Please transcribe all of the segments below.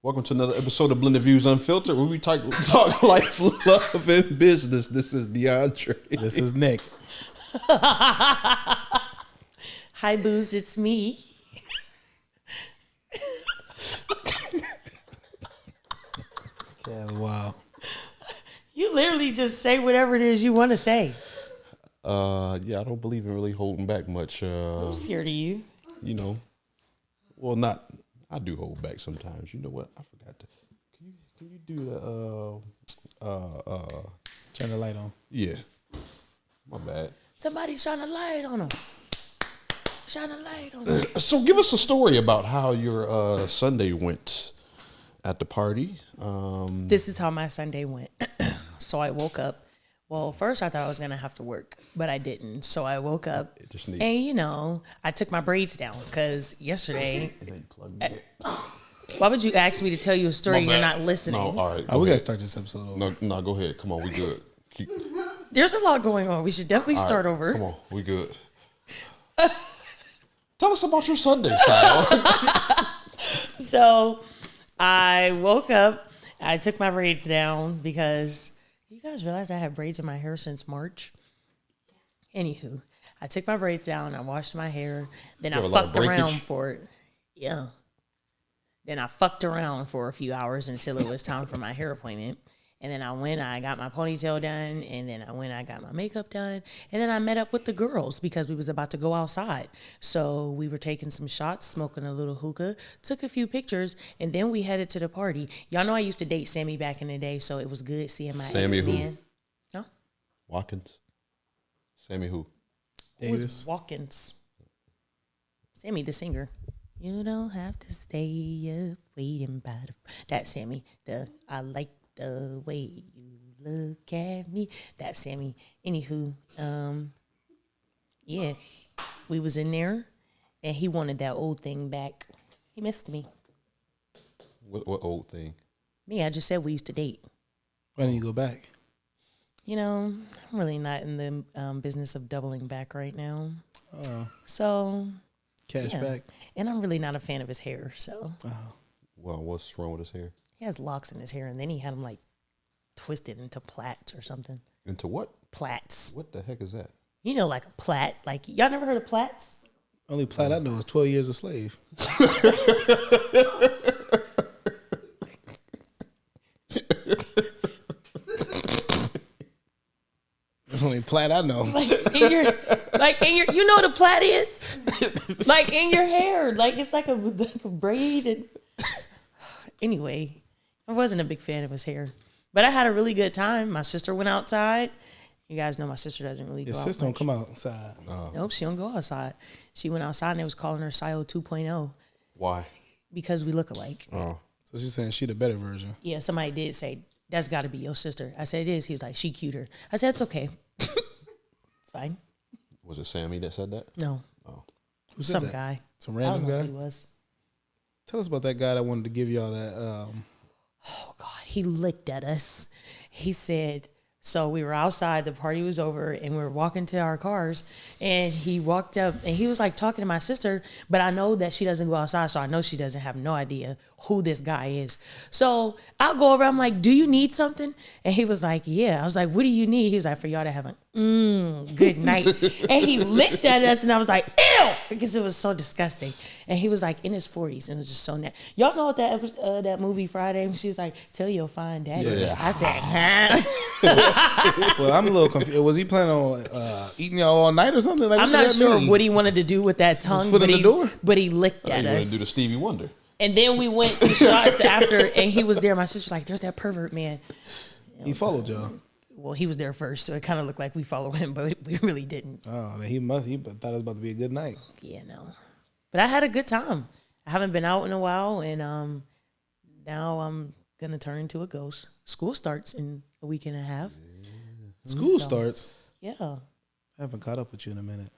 Welcome to another episode of Blended Views Unfiltered, where we talk life, love, and business. This is DeAndre. This is Nick. Hi, Booze, it's me. Yeah, wow. You literally just say whatever it is you want to say. Yeah, I don't believe in really holding back much. I'm scared of you. You know, well, not. I do hold back sometimes. You know what? I forgot to. Can you do the Turn the light on. Yeah, my bad. Somebody shine a light on him. Shine a light on him. So, give us a story about how your Sunday went at the party. This is how my Sunday went. So I woke up. Well, first I thought I was gonna have to work, but I didn't. So I woke up, and I took my braids down because yesterday. Why would you ask me to tell you a story? You're not listening. No, all right. We gotta start this episode over. No, go ahead. Come on, we good. There's a lot going on. We should definitely start over. Come on, we good. Tell us about your Sunday, Sal. So I woke up. I took my braids down because you guys realize I have braids in my hair since March. Anywho, I took my braids down. I washed my hair. Then I fucked around for it. Yeah. Then I fucked around for a few hours until it was time for my hair appointment. And then I got my ponytail done. And then I got my makeup done. And then I met up with the girls because we was about to go outside. So we were taking some shots, smoking a little hookah, took a few pictures, and then we headed to the party. Y'all know I used to date Sammie back in the day, so it was good seeing my Sammie ex who? man. Huh? Watkins. Sammie who? Davis. Watkins. Sammie the singer. You don't have to stay up waiting by the... That's Sammie. I like the way you look at me. That's Sammie. Anywho, yeah, we was in there, and he wanted that old thing back. He missed me. What old thing? Me, I just said we used to date. Why didn't you go back? You know, I'm really not in the business of doubling back right now. Oh. So... Cash back. And I'm really not a fan of his hair, so. Oh. Well, what's wrong with his hair? He has locks in his hair, and then he had them, like, twisted into plaits or something. Into what? Plaits. What the heck is that? You know, like a plait. Like, y'all never heard of plaits? Only plait I know is 12 Years a Slave. That's only plait I know. You know what a plait is? Like in your hair. Like it's like a braid. And... Anyway, I wasn't a big fan of his hair. But I had a really good time. My sister went outside. You guys know my sister doesn't really go out. Your sister don't come outside. Nope, she don't go outside. She went outside and they was calling her Silo 2.0. Why? Because we look alike. Oh. So she's saying she the better version. Yeah, somebody did say, that's got to be your sister. I said, it is. He was like, she cuter. I said, it's okay. It's fine. Was it Sammie that said that? No. Oh. Who said Some that? guy. Some random I don't know guy? who he was. Tell us about that guy that wanted to give y'all that. Oh, God. He looked at us. He said, so we were outside. The party was over, and we were walking to our cars. And he walked up, and he was like talking to my sister. But I know that she doesn't go outside, so I know she doesn't have no idea who this guy is. So I'll go over. I'm like, do you need something? And he was like, yeah. I was like, what do you need? He was like, for y'all to have a good night. And he looked at us, and I was like, ew, because it was so disgusting. And he was like in his 40s, and it was just so nasty. Y'all know what that movie Friday? She was like, tell your fine daddy. Yeah. I said, huh? Well, I'm a little confused. Was he planning on eating y'all all night or something? Like, I'm not sure what he wanted to do with that tongue, foot in the door? but he licked at You want us. to do the Stevie Wonder? And then we went to shots after, and he was there. My sister's like, there's that pervert man. He followed y'all. Well, he was there first, so it kind of looked like we followed him, but we really didn't. Oh, he thought it was about to be a good night. Yeah, no. But I had a good time. I haven't been out in a while, and now I'm going to turn into a ghost. School starts in a week and a half. School starts? Yeah. I haven't caught up with you in a minute.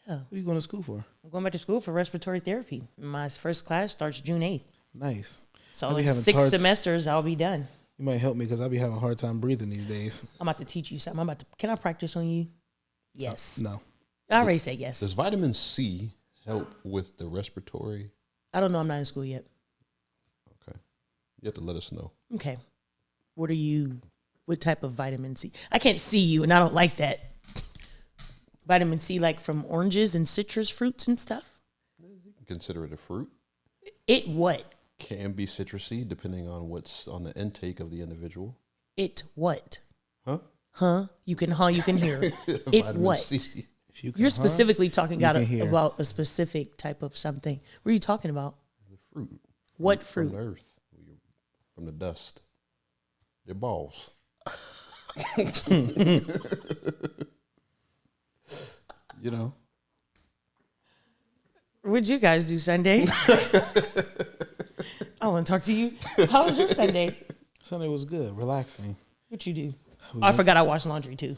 Yeah. What are you going to school for? I'm going back to school for respiratory therapy. My first class starts June 8th. Nice. So in 6 semesters, I'll be done. You might help me because I'll be having a hard time breathing these days. I'm about to teach you something. Can I practice on you? Yes. No. I already said yes. Does vitamin C help with the respiratory? I don't know. I'm not in school yet. Okay. You have to let us know. Okay. What type of vitamin C? I can't see you, and I don't like that. Vitamin C, like from oranges and citrus fruits and stuff? You can consider it a fruit. It what? Can be citrusy depending on what's on the intake of the individual. It what? Huh? Huh? You can hear. It Vitamin what? C. You're specifically talking hear. about a specific type of something. What are you talking about? The fruit. What From fruit? the earth. From the dust. Your balls. You know. What'd you guys do Sunday? I want to talk to you. How was your Sunday? Sunday was good, relaxing. What you do? Oh, I forgot I washed laundry too.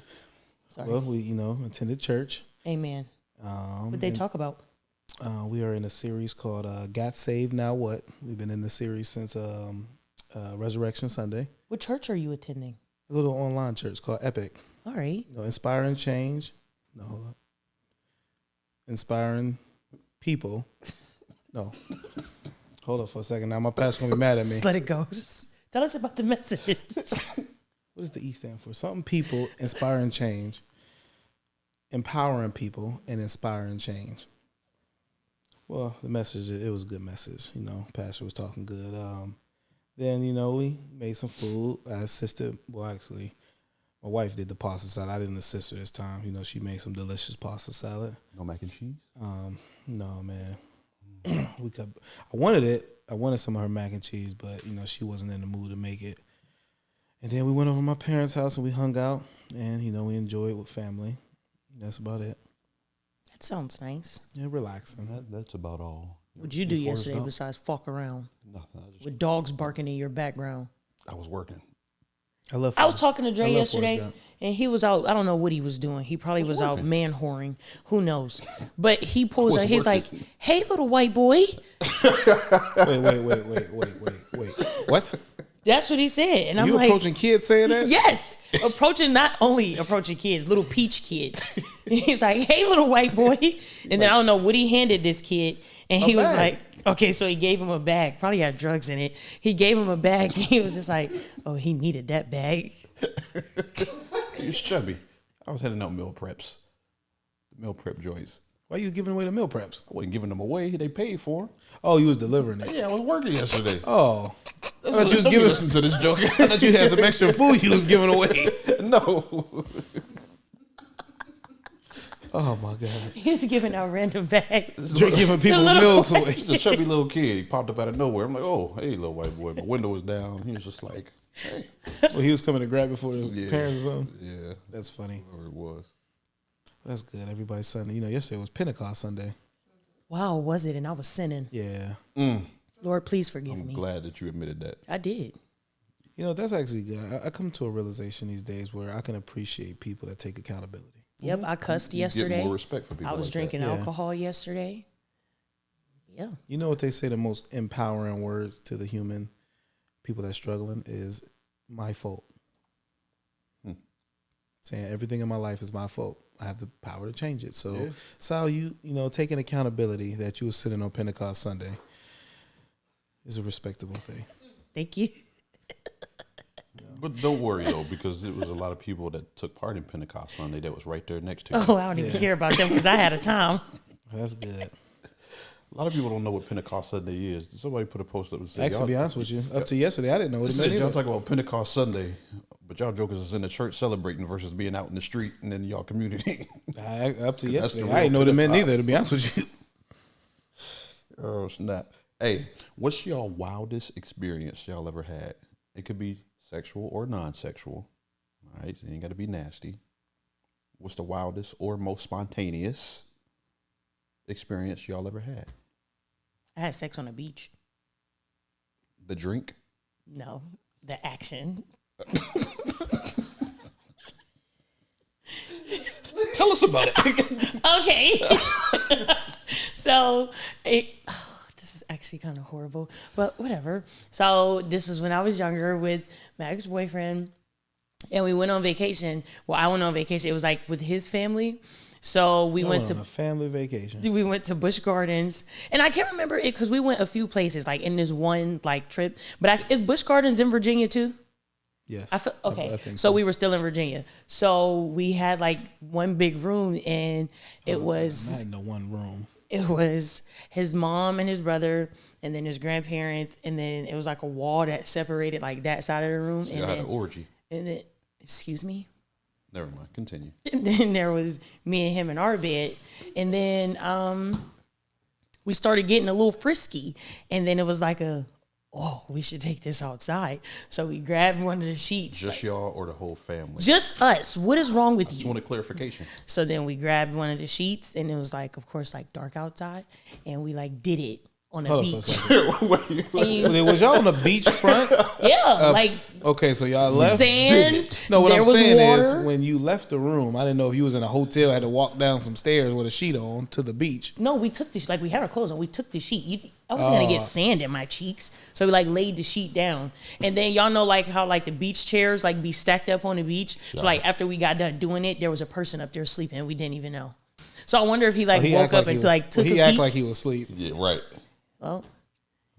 Sorry. Well, we attended church. Amen. What they talk about? We are in a series called "Got Saved Now What." We've been in the series since Resurrection Sunday. What church are you attending? I go to an online church called Epic. All right. Inspiring change. No, hold up. Inspiring people. No. Hold up for a second. Now my pastor's gonna be mad at me. Just let it go. Just tell us about the message. What does the E stand for? Something people, inspiring change, empowering people, and inspiring change. Well, the message, it was a good message. Pastor was talking good. Then, we made some food. I assisted. Well, actually, my wife did the pasta salad. I didn't assist her this time. She made some delicious pasta salad. No mac and cheese? No, man. I wanted it. I wanted some of her mac and cheese, but, she wasn't in the mood to make it. And then we went over to my parents' house and we hung out. And, we enjoyed with family. That's about it. That sounds nice. Yeah, relaxing. That's about all. What'd you do yesterday besides fuck around? Nothing. With dogs barking in your background. I was working. I was talking to Dre yesterday, and he was out. I don't know what he was doing. He probably was out man whoring. Who knows? But he pulls out. He's like, "Hey, little white boy." Wait. What? That's what he said, and I'm you like, approaching kids saying that? Yes, not only approaching kids, little peach kids. He's like, "Hey, little white boy," and then I don't know what he handed this kid, and he was like, "Okay," so he gave him a bag. Probably had drugs in it. He gave him a bag. And he was just like, "Oh, he needed that bag." He was chubby. I was handing out meal preps, meal prep joints. Why you giving away the meal preps? I wasn't giving them away. They paid for them. Oh, you was delivering it. Yeah, I was working yesterday. Oh, I thought you was giving. Listen to this joke. I thought you had some extra food you was giving away. No. Oh my God. He's giving out random bags. You're giving people meals away. He's a chubby little kid. He popped up out of nowhere. I'm like, "Oh, hey, little white boy." My window was down. He was just like, "Hey." Well, he was coming to grab it for his parents or something. Yeah, that's funny. Whatever it was. That's good. Everybody's Sunday. Yesterday was Pentecost Sunday. Wow, was it? And I was sinning. Yeah. Lord, please forgive me. I'm glad that you admitted that. I did. That's actually good. I come to a realization these days where I can appreciate people that take accountability. Yep, I cussed yesterday. Get more respect for people. I was like drinking that. alcohol yesterday. Yeah. You know what they say? The most empowering words to the human people that's struggling is "my fault." Saying everything in my life is my fault. I have the power to change it. So, Sal, you taking accountability that you were sitting on Pentecost Sunday is a respectable thing. Thank you. But don't worry though, because there was a lot of people that took part in Pentecost Sunday that was right there next to you. Oh, I don't even care about them because I had a time. That's good. A lot of people don't know what Pentecost Sunday is. Somebody put a post up and said, Actually, to be honest with you, up to yesterday, I didn't know what it meant y'all either. talk about Pentecost Sunday, but y'all jokers is in the church celebrating versus being out in the street and in y'all community. Up to yesterday, I didn't know what it meant either, to be honest with you. Oh, snap. Hey, what's y'all wildest experience y'all ever had? It could be sexual or non-sexual. All right, so it ain't got to be nasty. What's the wildest or most spontaneous experience y'all ever had? I had sex on the beach. The drink? No, the action. Tell us about it. Okay. So, this is actually kind of horrible, but whatever. So, this is when I was younger with my ex-boyfriend, and we went on vacation. Well, I went on vacation. It was like with his family, So we I went went to on a family vacation. we went to Busch Gardens, and I can't remember it because we went a few places like in this one like trip. But is Busch Gardens in Virginia too? Yes. I feel okay. I think so we were still in Virginia. So we had like one big room, and it was not in the one room. it was his mom and his brother, and then his grandparents, and then it was like a wall that separated like that side of the room. So and you had then, an orgy. and then, excuse me. Never mind. Continue. And then there was me and him in our bed, and then we started getting a little frisky, and then it was like we should take this outside. So we grabbed one of the sheets. Just y'all or the whole family? Just us. What is wrong with Just you? wanted clarification. So then we grabbed one of the sheets, and it was like, of course, like dark outside, and we like did it on a Hold up beach. for a second. And you- Was y'all on the beach front? yeah, like Okay, so y'all left. sand. No, what there I'm was saying water. is when you left the room, I didn't know if you was in a hotel, had to walk down some stairs with a sheet on to the beach. No, we took the like we had our clothes on. We took the sheet. I wasn't gonna get sand in my cheeks, so we like laid the sheet down. And then y'all know like how like the beach chairs like be stacked up on the beach. So like after we got done doing it, there was a person up there sleeping, and we didn't even know. So I wonder if he like He woke act up he and was- like took he a act peek. like he was asleep. Yeah, right. Well,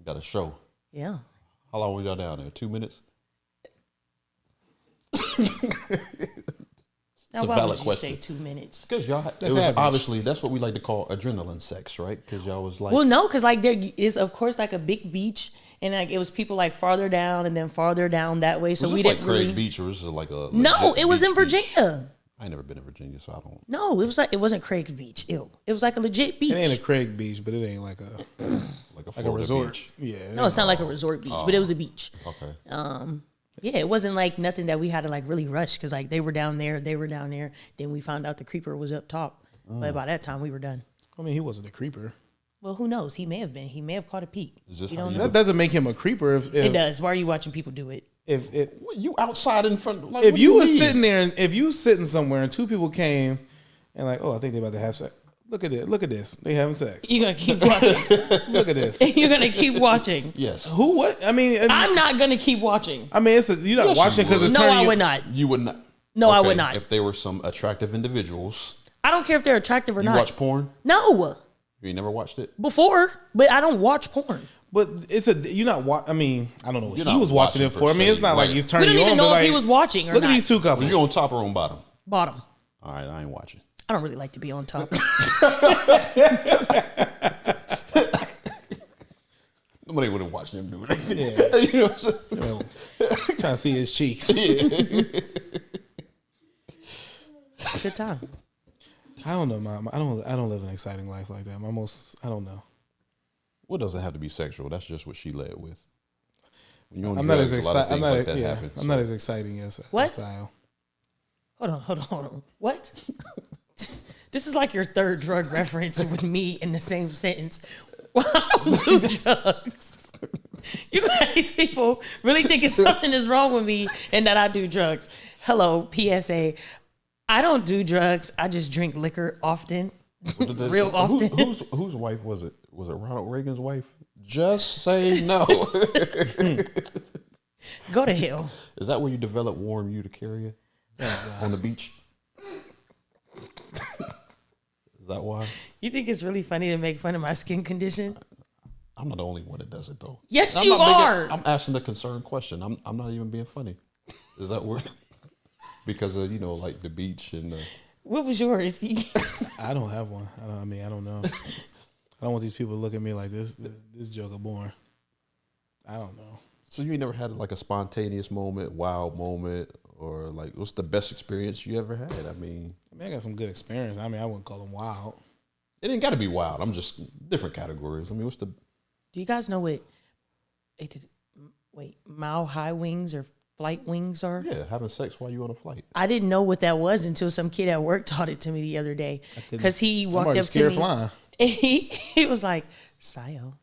Got a show. yeah. How long was y'all down there? 2 minutes? Now a why valid would you question. say 2 minutes? Because y'all, it was average. obviously, that's what we like to call adrenaline sex, right? Because y'all was like, Well, no, because like there is of course like a big beach, and like it was people like farther down and then farther down that way. So was we this didn't like Craig really. Beach or was it like a No, legit it was in beach beach? Virginia. I ain't never been to Virginia, so I don't. No, it was like it wasn't Craig's Beach. Ew, it was like a legit beach. It ain't a Craig beach, but it ain't like a Like a like Florida a resort. beach. Yeah. No, it's not like a resort beach, but it was a beach. Okay. Yeah, it wasn't like nothing that we had to like really rush because like they were down there. Then we found out the creeper was up top. But by that time we were done. I mean, he wasn't a creeper. Well, who knows? He may have been. He may have caught a peek. Is this You how don't you know. That doesn't make him a creeper. If It does. Why are you watching people do it? if What, you outside in front? Like, if what you do was mean? sitting there and if you was sitting somewhere and two people came and like, oh, I think they about to have sex. Look at it. Look at this. They having sex. You're gonna keep watching. Look at this. You're gonna keep watching. Yes. Who? What? I mean, I'm not gonna keep watching. I mean, it's you're not Yes, you watching because would. it's No, turning I you. would not. You would not. No, I Okay, would not. If they were some attractive individuals. I don't care if they're attractive or You not. watch porn? No, You ain't never watched it? before, but I don't watch porn. But it's a you're not. I mean, I don't know what You're he not was watching it watching for. I per mean, se, it's not like right. he's We turning don't you even on. know but if he like, was watching or look not. at these two Are couples. you on top or on bottom? Bottom. All right, I ain't watching. I don't really like to be on top. Nobody would have watched him do it. Yeah. You know what I'm saying? You know, trying to see his cheeks. It's a good time. I don't know, Mom. I don't live an exciting life like that. I don't know. What doesn't have to be sexual? That's just what she led with. When you're on I'm not drugs, as a lot of excited. I'm things not. like that Yeah, happen. I'm not as exciting as What? Sile. Hold on. What? This is like your third drug reference with me in the same sentence. Well, I don't do drugs. You guys, people really thinking something is wrong with me and that I do drugs. Hello, PSA. I don't do drugs. I just drink liquor often. Real often. Whose wife was it? Was it Ronald Reagan's wife? Just say no. Go to hell. Is that where you develop warm urticaria on the beach? Is that why? You think it's really funny to make fun of my skin condition? I'm not the only one that does it though. Yes, I'm you not making- are. I'm asking the concerned question. I'm not even being funny. Is that where? Because of like the beach and. What was yours? I don't have one. I don't know. I don't want these people to look at me like this joker born. I don't know. So you ain't never had like a spontaneous moment, wild moment, or like what's the best experience you ever had? I mean, I got some good experience. I mean, I wouldn't call them wild. it ain't got to be wild. I'm just different categories. I mean, what's the? Do you guys know what? Mile high wings or flight wings are? Yeah, having sex while you on a flight. I didn't know what that was until some kid at work taught it to me the other day. Because he I'm walked already up to scared me. flying. And he was like, Sayo,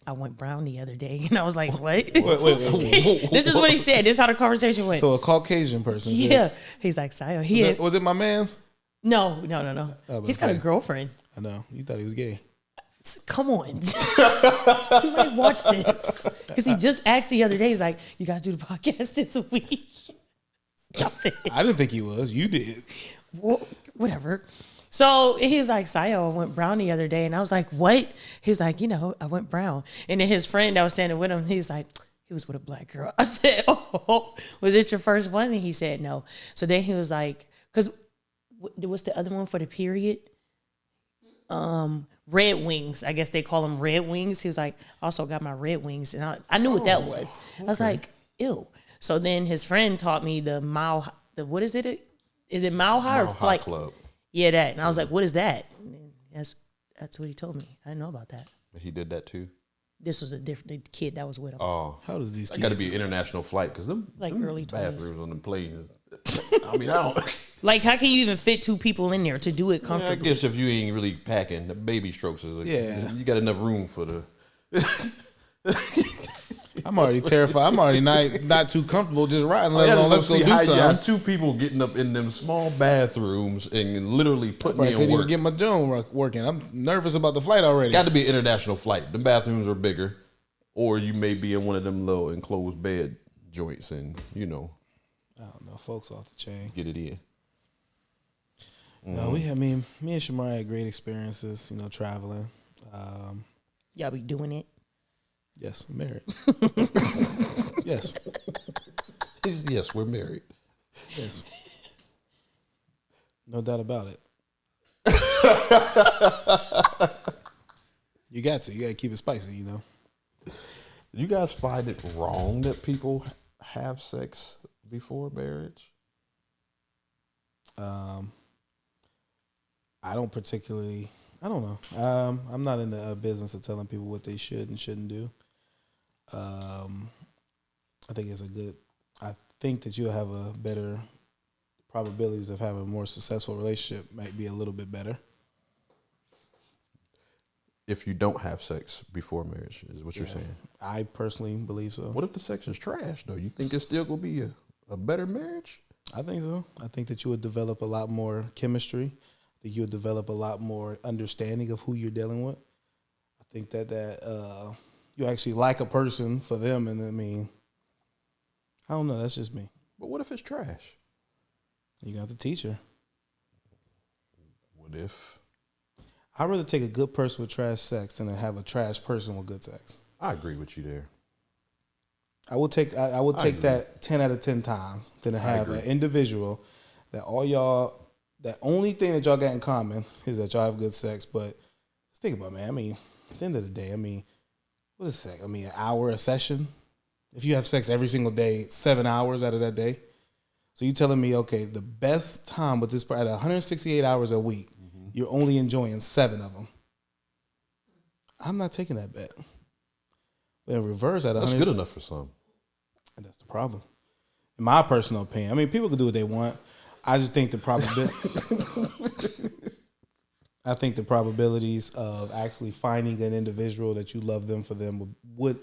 I went brown the other day. And I was like, what? Wait. This is what he said. This is how the conversation went. So a Caucasian person. said- yeah. He's like, Sayo. Was it my man's? No. but He's got a okay. girlfriend. I know. You thought he was gay. Come on. You might watch this. Because he just asked the other day, he's like, you guys do the podcast this week? Stop it. I didn't think he was. You did. Well, whatever. So he was like, Sayo, I went brown the other day. And I was like, what? He was like, I went brown. And then his friend that was standing with him, he was like, he was with a black girl. I said, oh, was it your first one? And he said, no. So then he was like, because what's the other one for the period? Red wings. I guess they call them red wings. He was like, also got my red wings. And I knew what that was. Okay. I was like, ew. So then his friend taught me what is it? Is it Mile High or Flight Club? Yeah, that. And I was like, what is that? And that's what he told me. I didn't know about that. But he did that too? This was the kid that was with him. Oh. How does these kids? Got to be an international flight because them early 20s. bathrooms on the planes. I mean, I don't. Like, how can you even fit 2 people in there to do it comfortably? I guess if you ain't really packing, the baby strokes is you got enough room for the. I'm already terrified. I'm already not too comfortable just riding. Let alone let's go do something. Yeah, 2 people getting up in them small bathrooms and literally putting me in work. Couldn't even get my drone working. I'm nervous about the flight already. Got to be an international flight. The bathrooms are bigger, or you may be in one of them little enclosed bed joints, and I don't know, folks off the chain. Get it in. No, me and Shamar had great experiences, traveling. Y'all be doing it? Yes, I'm married. Yes. Yes, we're married. Yes. No doubt about it. You got to keep it spicy, You guys find it wrong that people have sex before marriage? I don't know. I'm not in the business of telling people what they should and shouldn't do. I think that you'll have a better probabilities of having a more successful relationship, might be a little bit better. If you don't have sex before marriage, is what you're saying. I personally believe so. What if the sex is trash, though? You think it's still going to be a better marriage? I think so. I think that you would develop a lot more chemistry. I think you would develop a lot more understanding of who you're dealing with. I think that you actually like a person for them, and I don't know. That's just me. But what if it's trash? You got to teach her. What if? I'd rather take a good person with trash sex than to have a trash person with good sex. I agree with you there. I would take that 10 out of 10 times than to have an individual that that only thing that y'all got in common is that y'all have good sex. But let's think about it, man. At the end of the day, what is sex? An hour a session? If you have sex every single day, 7 hours out of that day. So you telling me, okay, the best time with this part, at 168 hours a week, you're only enjoying 7 of them. I'm not taking that bet. But in reverse, that's good enough for some. And that's the problem. In my personal opinion. People can do what they want. I just think the probabilities of actually finding an individual that you love them for them would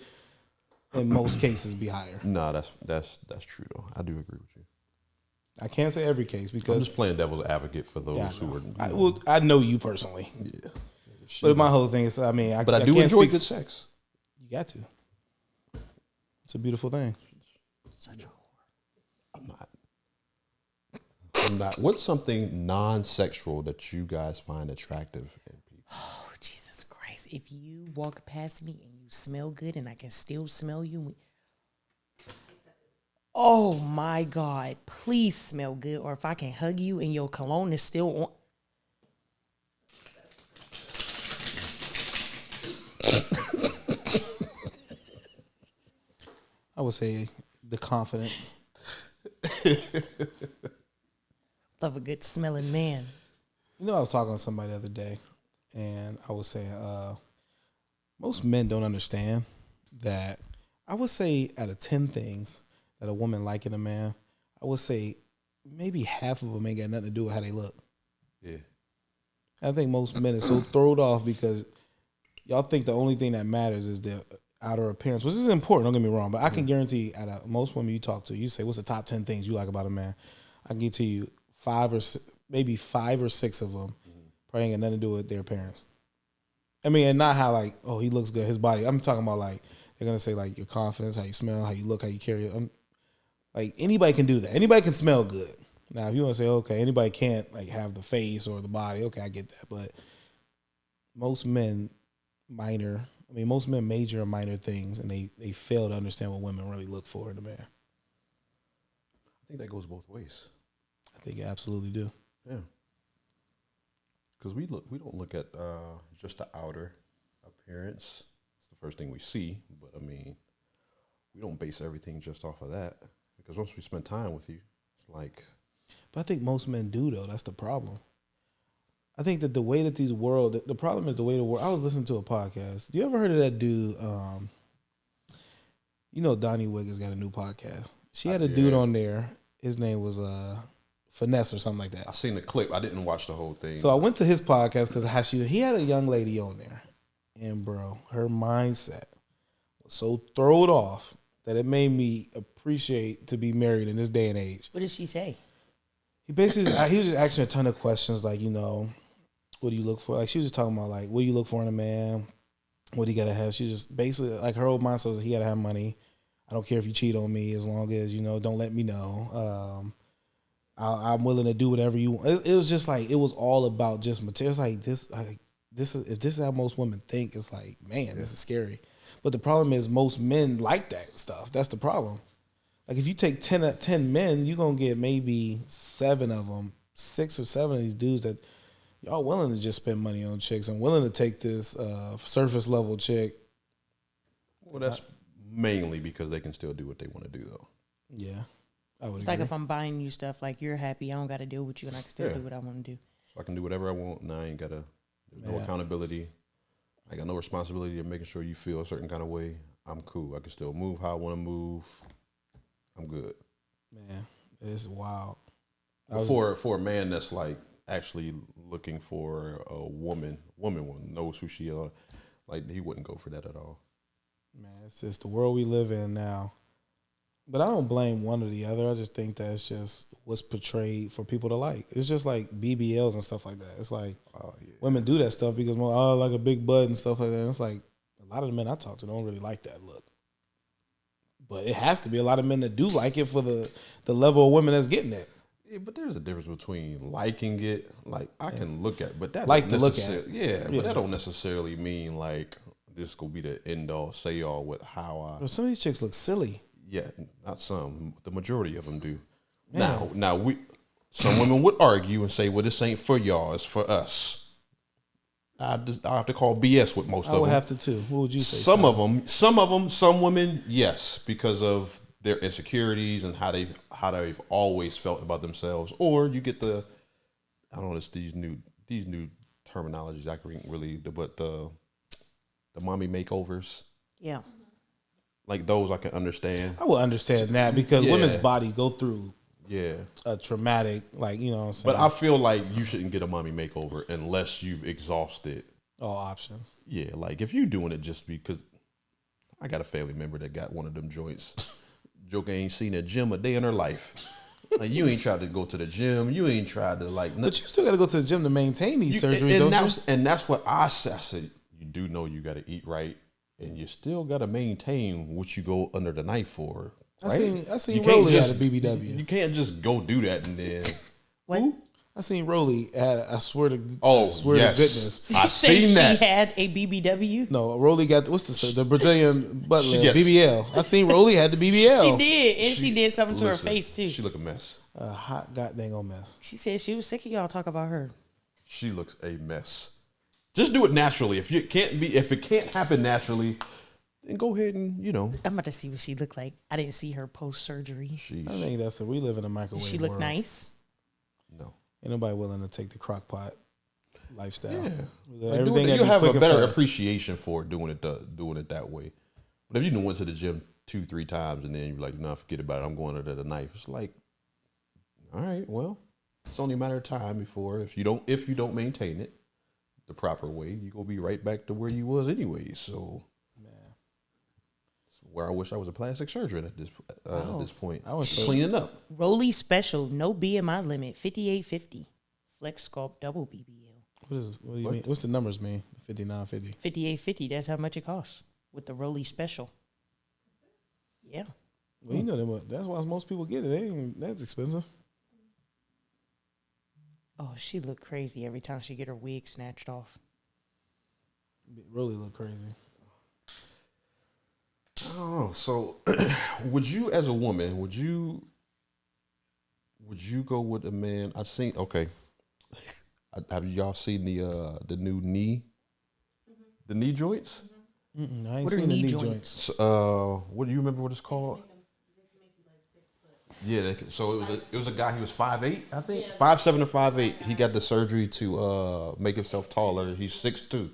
in most cases be higher. No, that's true though. I do agree with you. I can't say every case because I'm just playing devil's advocate for those who are. I know you personally. Yeah. But my whole thing is, I do enjoy good sex. You got to. It's a beautiful thing. Such a whore. I'm not. What's something non-sexual that you guys find attractive in people? Oh, Jesus Christ. If you walk past me and you smell good and I can still smell you. Oh, my God. Please smell good. Or if I can hug you and your cologne is still on. I would say the confidence. Love a good smelling man. I was talking to somebody the other day, and I was saying most men don't understand that. I would say out of 10 things that a woman like in a man, I would say maybe half of them ain't got nothing to do with how they look. Yeah. I think most men are so thrown off because y'all think the only thing that matters is the outer appearance, which is important, don't get me wrong, but I can guarantee out of most women you talk to, you say, what's the top 10 things you like about a man? I can guarantee you 5 or 6 of them probably ain't got nothing to do with their appearance. And not how he looks good, his body. I'm talking about they're going to say your confidence, how you smell, how you look, how you carry it. Anybody can do that. Anybody can smell good. Now, if you want to say, okay, anybody can't like have the face or the body, okay, I get that. But most men major in minor things, and they fail to understand what women really look for in a man. I think that goes both ways. I think you absolutely do. Yeah. Because we don't look at just the outer appearance. It's the first thing we see, but I mean, we don't base everything just off of that. Because once we spend time with you, it's like. But I think most men do, though. That's the problem. I think that the way that the problem is the way the world. I was listening to a podcast. You ever heard of that dude? Donnie Wiggins got a new podcast. She had a dude on there. His name was Finesse or something like that. I seen the clip. I didn't watch the whole thing. So I went to his podcast because he had a young lady on there, and bro, her mindset was so thrown off that it made me appreciate to be married in this day and age. What did she say? He was just asking a ton of questions like, what do you look for? Like she was just talking about like, what do you look for in a man? What do you gotta have? She just basically like her whole mindset was he gotta have money. I don't care if you cheat on me as long as don't let me know. I'm willing to do whatever you want. It was just like it was all about just material. It's like this is how most women think. It's like, man, this is scary. But the problem is most men like that stuff. That's the problem. Like if you take 10 men, you're gonna get maybe 7 of them, 6 or 7 of these dudes that y'all willing to just spend money on chicks and willing to take this surface level chick. Well, that's mainly because they can still do what they want to do, though. Yeah, I would It's agree. like if I'm buying you stuff, like you're happy, I don't got to deal with you, and I can still do what I want to do. So I can do whatever I want, and I ain't got no accountability. I got no responsibility of making sure you feel a certain kind of way. I'm cool. I can still move how I want to move. I'm good. Man, it's wild. For a man that's like actually looking for a woman knows who she is, like he wouldn't go for that at all. Man, it's just the world we live in now. But I don't blame one or the other. I just think that it's just what's portrayed for people to like. It's just like BBLs and stuff like that. It's like women do that stuff because like a big butt and stuff like that. And it's like a lot of the men I talk to don't really like that look. But it has to be a lot of men that do like it for the level of women that's getting it. Yeah, but there's a difference between liking it. Like I can look at, but that like don't to look at it. Yeah, but that don't necessarily mean like this could be the end all say all with how But some of these chicks look silly. Yeah, not some. The majority of them do. Yeah. Now some women would argue and say, "Well, this ain't for y'all; it's for us." I have to call BS with most of them. I would have to too. What would you say? Some women, yes, because of their insecurities and how they've always felt about themselves. Or you get these new terminologies. I can really, but the mommy makeovers. Yeah. Like those I can understand. I will understand that because women's body go through a traumatic, like, you know what I'm saying? But I feel like you shouldn't get a mommy makeover unless you've exhausted all options. Yeah, like if you doing it just because I got a family member that got one of them joints. Joker ain't seen a gym a day in her life. Like you ain't tried to go to the gym. You ain't tried to like. But you still got to go to the gym to maintain these surgeries, don't you? And that's what I said. I said you do know you got to eat right. And you still got to maintain what you go under the knife for. Right? I seen Rolly had a BBW. You can't just go do that and then. What? Who? I seen Rolly had. I swear to. Yes. To goodness. I seen that. She had a BBW. No, Rolly got the Brazilian butt lift, Yes. BBL. I seen Rolly had the BBL. She did, and she did something to her face too. She look a mess. A hot goddamn mess. She said she was sick of y'all talk about her. She looks a mess. Just do it naturally. If it can't happen naturally, then go ahead and I'm about to see what she looked like. I didn't see her post surgery. I think we live in a microwave She looked world. Nice. No. Ain't nobody willing to take the crock pot lifestyle. Yeah. Everything you'll have a better fast. appreciation for doing it that way. But if you went to the gym 2-3 times and then you're like, nah, forget about it. I'm going under the knife. It's like, all right, well, it's only a matter of time before if you don't maintain it the proper way, you're gonna be right back to where you was anyway. So where I wish I was a plastic surgeon at this point. I was cleaning up. Rolly Special, no BMI limit, 5850. Flex Sculpt Double BBL. What do you mean? What's the numbers mean? 5950. 5850. That's how much it costs with the Rolly Special. Yeah. Well, you know them. That's why most people get it. They ain't that's expensive. Oh, she looked crazy every time she get her wig snatched off. It really look crazy. Oh, so would you, as a woman, would you go with a man? I seen. Okay, have y'all seen the new knee, the knee joints? I ain't What are seen the knee knee joints? joints. What do you remember? What it's called? Yeah, so it was a guy. He was 5'8", I think, 5'7" or 5'8". He got the surgery to make himself taller. He's 6'2".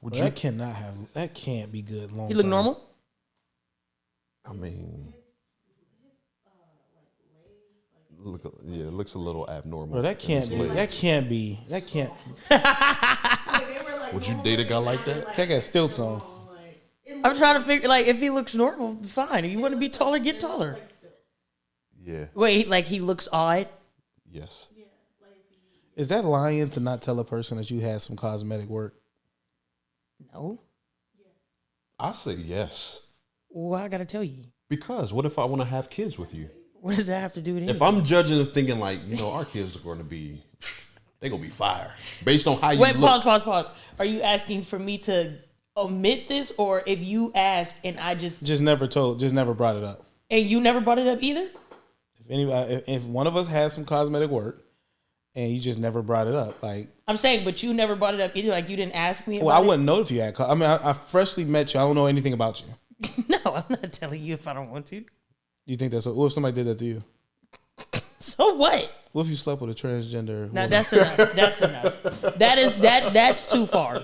Would Well, that can't be good long. He look term. normal? I mean, it looks a little abnormal. Bro, that can't be. Would you date a guy like that? That got stilts on. I'm trying to figure, like, if he looks normal, fine. If you want to be taller, get taller. Yeah. Wait, like he looks odd? Yes. Is that lying to not tell a person that you had some cosmetic work? No. I say yes. Well, I got to tell you. Because what if I want to have kids with you? What does that have to do with anything? If I'm judging and thinking like, our kids are going to be, they're going to be fire based on how you Wait, look. pause. Are you asking for me to omit this, or if you asked and I just never brought it up? And you never brought it up either? If one of us has some cosmetic work and you just never brought it up, like I'm saying, but you never brought it up either. Like you didn't ask me. Well, I wouldn't know if you had. I mean, I freshly met you. I don't know anything about you. No, I'm not telling you if I don't want to. You think that's what if somebody did that to you? So what? What if you slept with a transgender? No, woman? that's enough. That's enough. That's too far.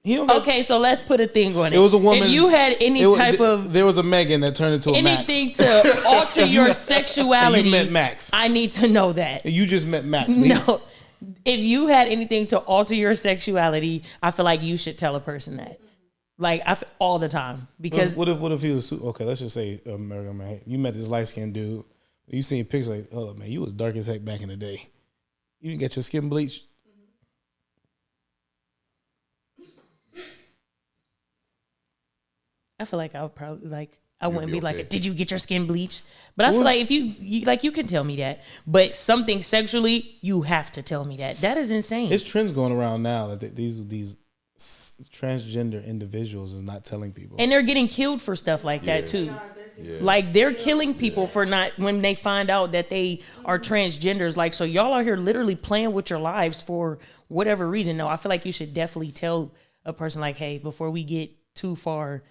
Okay, so let's put a thing on it. It was a woman. If you had any there was a Megan that turned into a anything Max. to alter your sexuality. You met Max. I need to know that. You just met Max. No. If you had anything to alter your sexuality, I feel like you should tell a person that. Like all the time. Because what if he was okay? Let's just say American man. You met this light skinned dude. You seen pictures like, oh man, you was dark as heck back in the day. You didn't get your skin bleached. I feel like I would probably I wouldn't be like, did you get your skin bleached? But I feel like if you can tell me that. But something sexually, you have to tell me that. That is insane. It's trends going around now that these transgender individuals is not telling people. And they're getting killed for stuff like that too. Yeah. Like they're killing people for not, when they find out that they are transgenders. Like, so y'all are here literally playing with your lives for whatever reason. No, I feel like you should definitely tell a person like, hey, before we get too far,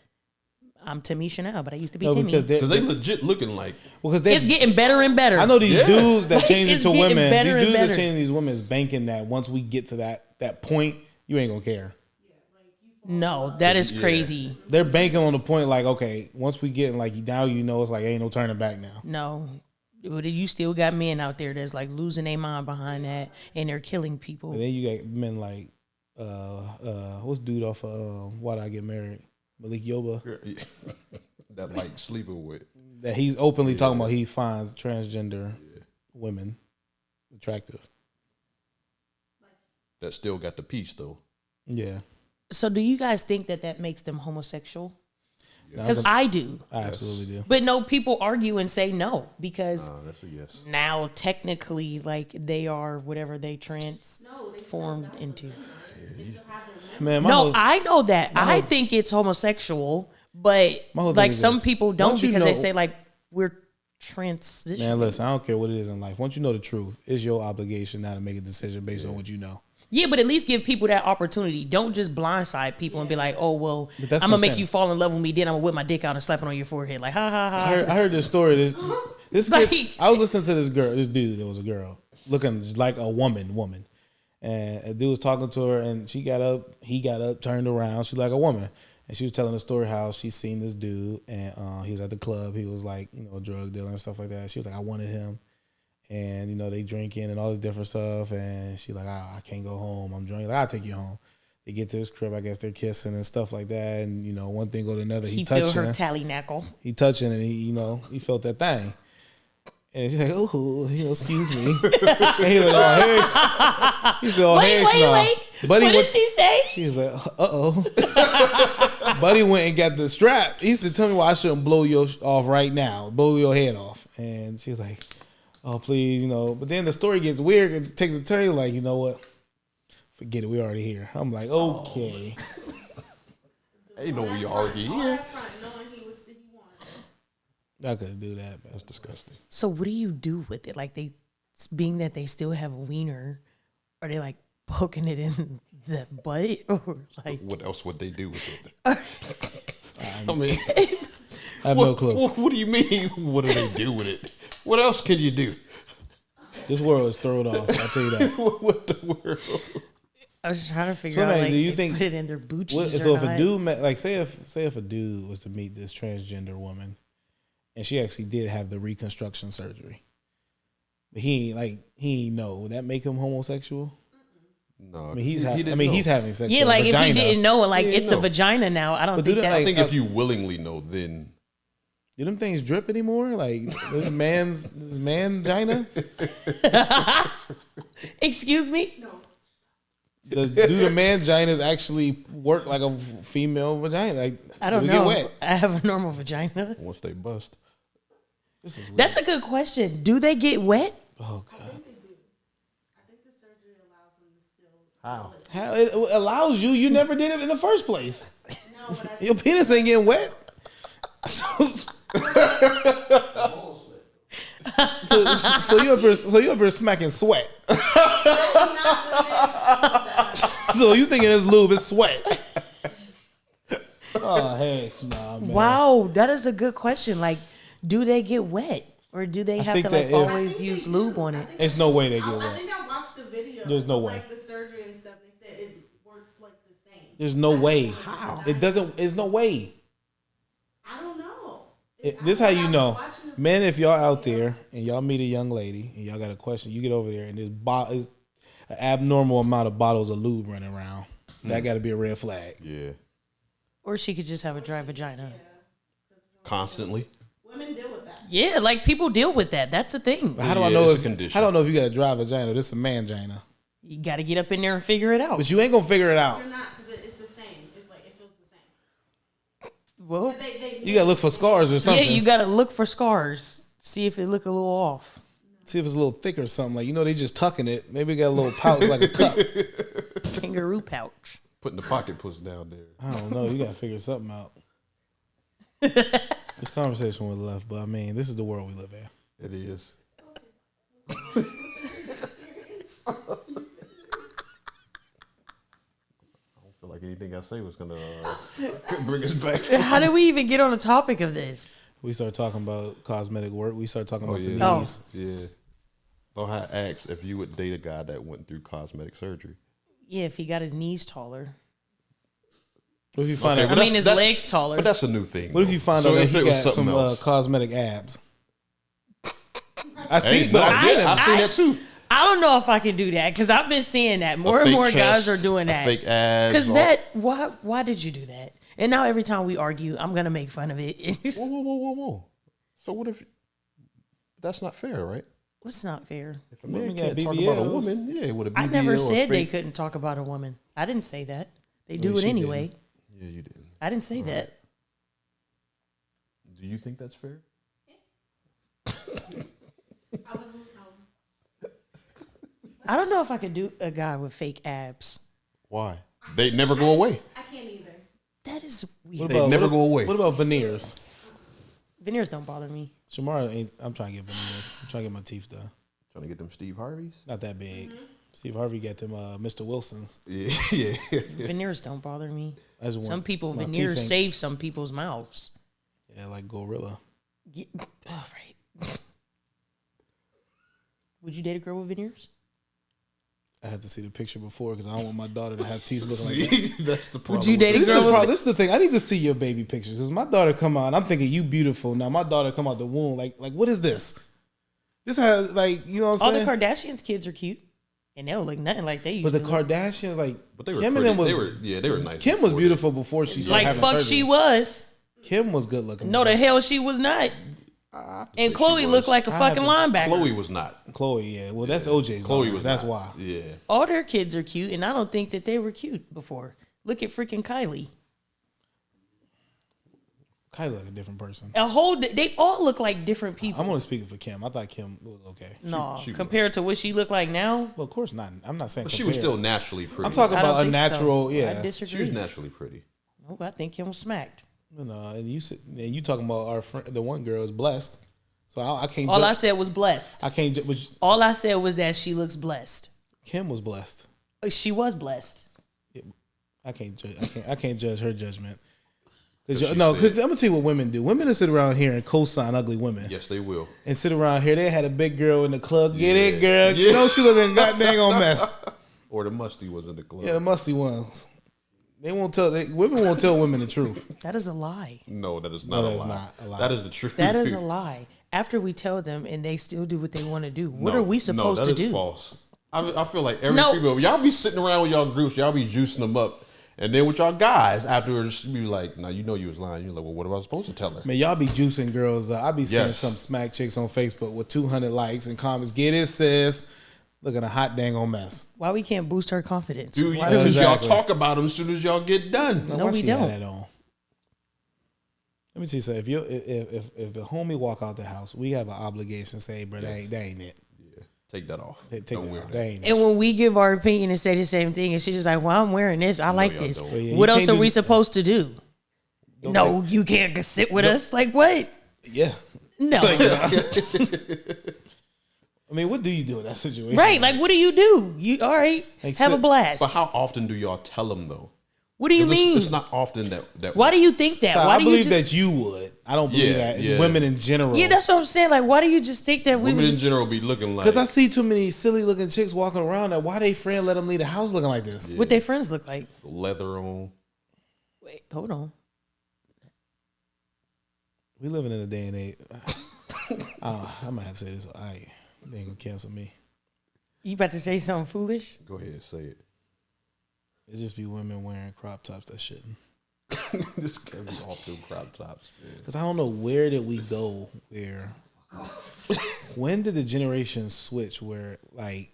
I'm Tamisha now, but I used to be Timmy. Because they legit looking like. Because it's getting better and better. I know these dudes that change it to women. These dudes that change these women is banking that once we get to that point, you ain't gonna care. No, that is crazy. They're banking on the point like, okay, once we get like now, it's like ain't no turning back now. No, but you still got men out there that's like losing their mind behind that, and they're killing people. And then you got men like, what's dude off of Why Did I Get Married? Malik Yoba. That like sleeping with. That he's openly talking about he finds transgender women attractive. That still got the peace though. Yeah. So do you guys think that makes them homosexual? Because I do. I absolutely do. But no, people argue and say no because that's a yes. Now technically, like they are whatever they transformed into. Man, I know that. I think it's homosexual, but like some people don't because they say like we're transitioning. Man, listen, I don't care what it is in life. Once you know the truth, it's your obligation now to make a decision based on what you know. Yeah, but at least give people that opportunity. Don't just blindside people and be like, oh, well, I'm going to make you fall in love with me. Then I'm going to whip my dick out and slap it on your forehead. Like, ha, ha, ha. I heard this story. This like, kid, I was listening to this dude that was a girl, looking just like a woman. And a dude was talking to her, and he got up, turned around. She's like a woman. And she was telling the story how she seen this dude, and he was at the club. He was like, a drug dealer and stuff like that. She was like, I wanted him. And, they drinking and all this different stuff. And she's like, I can't go home. I'm drunk. Like, I'll take you home. They get to his crib. I guess they're kissing and stuff like that. And, one thing go to another. He touching feel her tally knackle. He touching and he felt that thing. And she's like, oh, excuse me. And he like, oh, heck. He said, oh, wait. Buddy what did she say? She's like, uh-oh. Buddy went and got the strap. He said, tell me why I shouldn't blow you off right now. Blow your head off. And she's like, oh please, But then the story gets weird. It takes a turn. Like, you know what? Forget it. We already here. I'm like, okay. Ain't no we already here. I couldn't do that. Man. That's disgusting. So what do you do with it? Like being that they still have a wiener, are they like poking it in the butt or like? What else would they do with it? I mean, I have no clue. What do you mean? What do they do with it? What else can you do? This world is thrown off. I'll tell you that. What the world? I was just trying to figure out. Like, do you think put it in their boochies? So if a dude, say if a dude was to meet this transgender woman, and she actually did have the reconstruction surgery, but he ain't know, would that make him homosexual? No, I mean he's having sex. Yeah, with like a vagina. if he didn't know, like it's a vagina now. I don't think that. I think if you willingly know, then do them things drip anymore? Like this man vagina? Excuse me? No. Do the man vaginas actually work like a female vagina? Like I don't know. Get wet? I have a normal vagina. Once they bust. That's a good question. Do they get wet? Oh God. I think the surgery allows them to still. How it allows you? You never did it in the first place. No, but your penis ain't getting wet. So you up here smacking sweat. So you thinking it's lube, it's sweat. Oh, hey, nah, man. Wow, that is a good question. Like, do they get wet? Or do they have to like always use lube on it? There's no way they get wet. I think I watched the video. There's no way. Like the surgery and stuff, they said it works like the same. There's no way. How? It doesn't. There's no way. I don't know. This how you know. Men, if y'all out there and y'all meet a young lady and y'all got a question, you get over there and there's an abnormal amount of bottles of lube running around. That got to be a red flag. Yeah. Or she could just have a dry vagina. Constantly. Women deal with that. Yeah, like people deal with that. That's a thing. But how do I know if you got a dry vagina? This is a man vagina. You got to get up in there and figure it out. But you ain't gonna figure it out. You're not, because it's the same. It's like it feels the same. Well, you gotta look for scars or something. Yeah, you gotta look for scars. See if it look a little off. See if it's a little thick or something. Like they just tucking it. Maybe it got a little pouch like a cup. Kangaroo pouch. Putting the pocket puss down there. I don't know. You gotta figure something out. This conversation was left, but I mean, this is the world we live in. It is. I don't feel like anything I say was gonna bring us back. How did we even get on the topic of this? We started talking about cosmetic work. We started talking about the knees. Oh. Yeah. I asked if you would date a guy that went through cosmetic surgery. Yeah, if he got his knees taller. What if you find out? I mean, his legs taller. But that's a new thing. What if you find out that he got some cosmetic abs? I've seen that too. I don't know if I can do that because I've been seeing that more and more guys are doing that. Fake abs. Because why did you do that? And now every time we argue, I'm gonna make fun of it. Whoa. So what if that's not fair, right? What's not fair? If a man can't talk about a woman, with a BBL. I never said they couldn't talk about a woman. I didn't say that. They do it anyway. Yeah, you did. I didn't say that. Do you think that's fair? I don't know if I could do a guy with fake abs. Why? They never go away. I can't either. That is weird. They never go away. What about veneers? Veneers don't bother me. Shamara ain't. I'm trying to get veneers. I'm trying to get my teeth done. Trying to get them Steve Harveys? Not that big. Mm-hmm. Steve Harvey got them Mr. Wilsons. Yeah. Veneers don't bother me. Some people, veneers save some people's mouths. Yeah, like gorilla. Yeah. Oh, right. Would you date a girl with veneers? I had to see the picture before because I don't want my daughter to have teeth looking like that. That's the problem. Would you date a girl with This is the thing. I need to see your baby pictures because my daughter come out. I'm thinking you beautiful. Now my daughter come out the womb. Like what is this? This has you know what I'm saying? All the Kardashians' kids are cute. And they don't look nothing like they used to. But the Kardashians, but they were Kim pretty, and them they were nice. Kim was beautiful before she started having fuck surgery. she was. Kim was good looking. No, the hell she was not. And Chloe looked like a fucking linebacker. Chloe was not. Chloe, yeah. Well, that's OJ's. Chloe was. That's not. why. Yeah. All their kids are cute, and I don't think that they were cute before. Look at freaking Kylie. Kylie like a different person. They all look like different people. I'm only speaking for Kim. I thought Kim was okay. No, she compared to what she looked like now. Well, of course not. I'm not saying But she was compare. still naturally pretty. I'm talking I don't about a think natural. so. Yeah, I disagree. She was naturally pretty. Oh, I think Kim was smacked. and you talking about our friend, the one girl is blessed. So I can't. All I said was blessed. I can't. Which All I said was that she looks blessed. Kim was blessed. She was blessed. I can't judge. I can't judge her judgment. Because She I'm said- gonna tell you what women do. Women that sit around here and co-sign ugly women. Yes, they will. And sit around here. They had a big girl in the club. Get Yeah. it, girl. Yeah. You know she looking goddamn on mess. Or the musty was in the club. Yeah, the musty ones. They won't tell. Women won't tell women the truth. That is a lie. No, that is not, No, a, that is lie. not a lie. That is the truth. That is a lie. After we tell them and they still do what they want to do, what are we supposed to that do? is false. I feel like every No. female, y'all be sitting around with y'all groups, y'all be juicing them up. And then with y'all guys, afterwards, you be like, now you know you was lying. You're like, well, what am I supposed to tell her? Man, y'all be juicing girls. I be seeing Yes. some smack chicks on Facebook with 200 likes and comments. Get it, sis. Looking a hot dang on mess. Why we can't boost her confidence? Do you? Why Because Exactly. y'all talk about them as soon as y'all get done. Now, No, why we she had don't. that on? Let me see something. If the homie walk out the house, we have an obligation to say, bro, that ain't it. Yeah, take that off. Take Don't that wear off. that. That ain't it. And when we give our opinion and say the same thing, and she's just like, well, I'm wearing this. I like y'all this. don't. Well, yeah, What you else can't are do we this. supposed to do? No, you can't sit with us. Like, what? Yeah. No. I mean, what do you do in that situation? Right. Like, what do? You all right. Like, have a sit- blast. But how often do y'all tell them though? What do you 'Cause mean? It's not often that. Why do you think that? So Why I do you believe just? that you would. I don't believe Yeah, that. yeah. Women in general. Yeah, that's what I'm saying. Like, why do you just think that we women would in just? general be looking like? Because I see too many silly looking chicks walking around that why they friend let them leave the house looking like this. What their friends look like? leather on. Wait, hold on. We living in a day and age. I might have to say this. They ain't gonna cancel me. You about to say something foolish? Go ahead, say it. It just be women wearing crop tops that shouldn't. This can be off them crop tops. Man. Because I don't know where did we go where. When did the generation switch where like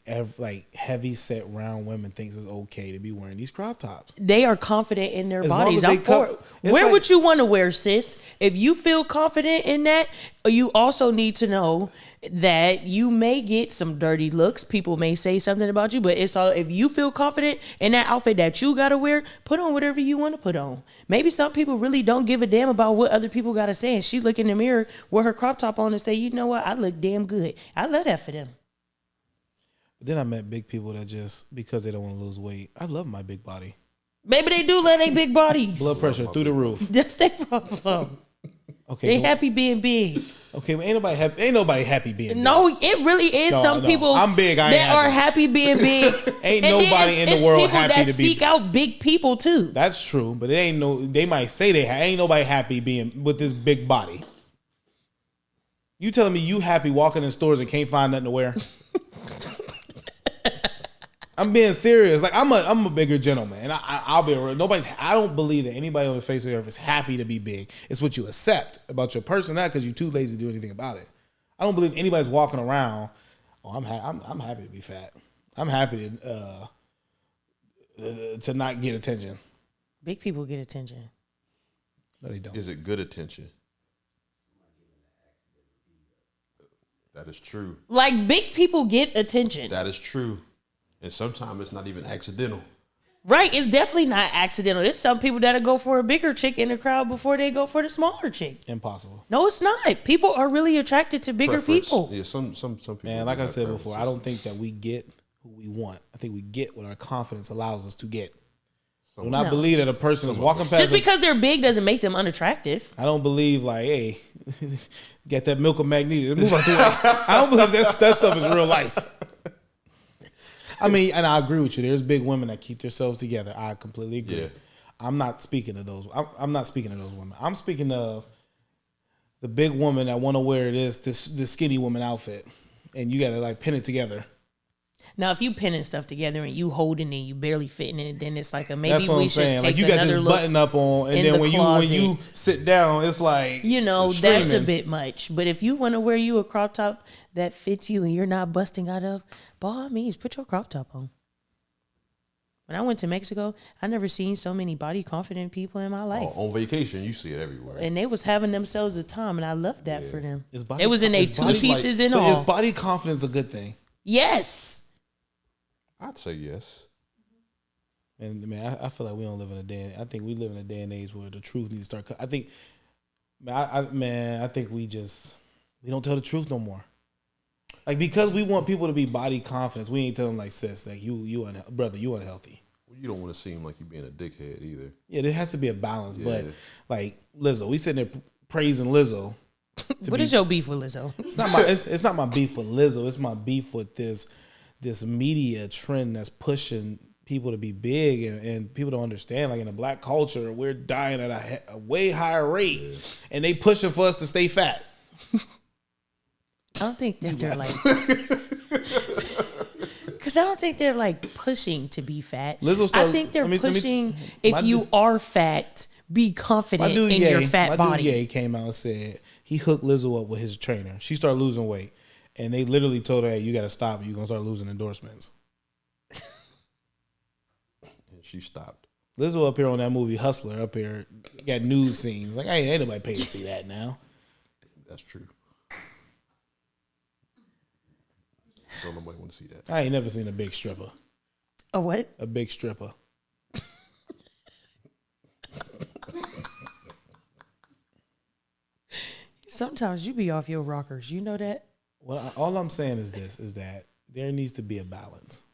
heavy set round women thinks it's okay to be wearing these crop tops? They are confident in their As long bodies. as they I'm for it. it's Where like- would you want to wear, sis? If you feel confident in that, you also need to know that you may get some dirty looks. People may say something about you, but it's all if you feel confident in that outfit that you gotta wear, put on whatever you want to put on. Maybe some people really don't give a damn about what other people gotta say, and she look in the mirror with her crop top on and say, you know what, I look damn good. I love that for them. But then I met big people that just because they don't want to lose weight. I love my big body. Maybe they do love their big bodies. Blood pressure through the roof. That's their problem. Okay, They go- happy being big. okay, but ain't nobody happy being No, it really is No, some no. people I'm big, I ain't that are happy. happy being big. Ain't And then nobody in the it's world people happy that to be- seek out big people too. That's true, but it ain't they might say ain't nobody happy being with this big body. You telling me you happy walking in stores and can't find nothing to wear? I'm being serious. Like I'm a bigger gentleman, and I'll be real. I don't believe that anybody on the face of the earth is happy to be big. It's what you accept about your person, not because you're too lazy to do anything about it. I don't believe anybody's walking around. Oh, I'm happy to be fat. I'm happy to not get attention. Big people get attention. No, they don't. Is it good attention? That is true. Like big people get attention. That is true. And sometimes it's not even accidental. Right. It's definitely not accidental. There's some people that'll go for a bigger chick in the crowd before they go for the smaller chick. Impossible. No, it's not. People are really attracted to bigger Preference. people. Yeah, some people. Man, like I have said before, I preferences. don't think that we get who we want. I think we get what our confidence allows us to get. Do not No. believe that a person is walking past. Just because they're big doesn't make them unattractive. I don't believe like, hey, get that milk of magnesia. Move out the way. I don't believe that stuff is real life. I mean, and I agree with you. There's big women that keep themselves together. I completely agree. Yeah. I'm not speaking of those. I'm not speaking of those women. I'm speaking of the big woman that want to wear this skinny woman outfit, and you got to like pin it together. Now, if you pinning stuff together and you holding it, you barely fitting in it, then it's like a maybe That's what we I'm should saying. take Like you got another this look. button up on, and in then the when you closet. sit down, it's like You know, that's a screaming. bit much. But if you want to wear you a crop top that fits you and you're not busting out of, by all means, put your crop top on. When I went to Mexico, I never seen so many body confident people in my life. On vacation, you see it everywhere. And they was having themselves a time, and I loved that for them. Is It was in their two pieces in but all. is body confidence a good thing? Yes. I'd say yes. And man, I feel like we don't live in a day. I think we live in a day and age where the truth needs to start. I think, I think we don't tell the truth no more. Like, because we want people to be body confident, we ain't telling them like, sis, like brother, you unhealthy. Well, you don't want to seem like you being a dickhead either. Yeah, there has to be a balance. Yeah. But like Lizzo, we sitting there praising Lizzo. What is your beef with Lizzo? It's not my beef with Lizzo. It's my beef with this media trend that's pushing people to be big, and people don't understand. Like, in the black culture, we're dying at a way higher rate, and they pushing for us to stay fat. I don't think that they're like, because I don't think they're like pushing to be fat. I think they're pushing. If you are fat, be confident in your fat body. My dude Ye came out and said he hooked Lizzo up with his trainer. She started losing weight, and they literally told her, "Hey, you got to stop. You're gonna start losing endorsements." And she stopped. Lizzo up here on that movie Hustler. Up here got nude scenes. Like, ain't nobody paid to see that now. That's true. Don't nobody want to see that. I ain't never seen a big stripper. A what? A big stripper. Sometimes you be off your rockers. You know that? Well, all I'm saying is this, is that there needs to be a balance.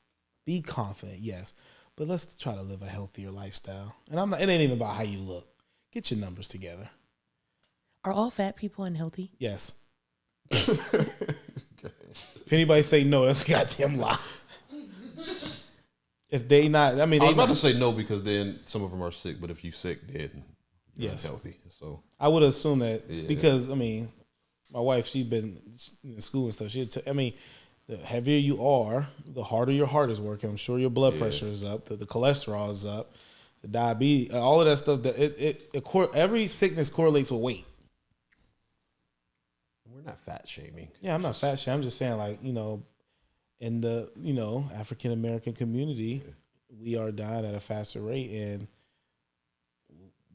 Be confident, yes, but let's try to live a healthier lifestyle. And it ain't even about how you look. Get your numbers together. Are all fat people unhealthy? Yes. If anybody say no, that's a goddamn lie. If they not, I mean, I was about to say no because then some of them are sick. But if you sick, then you're yes, healthy. So I would assume that because I mean, my wife, she's been in school and stuff. The heavier you are, the harder your heart is working. I'm sure your blood pressure is up, the cholesterol is up, the diabetes, all of that stuff. That every sickness correlates with weight. we're not fat shaming. Yeah, I'm not fat shaming. I'm just saying, like, in the African American community, we are dying at a faster rate, and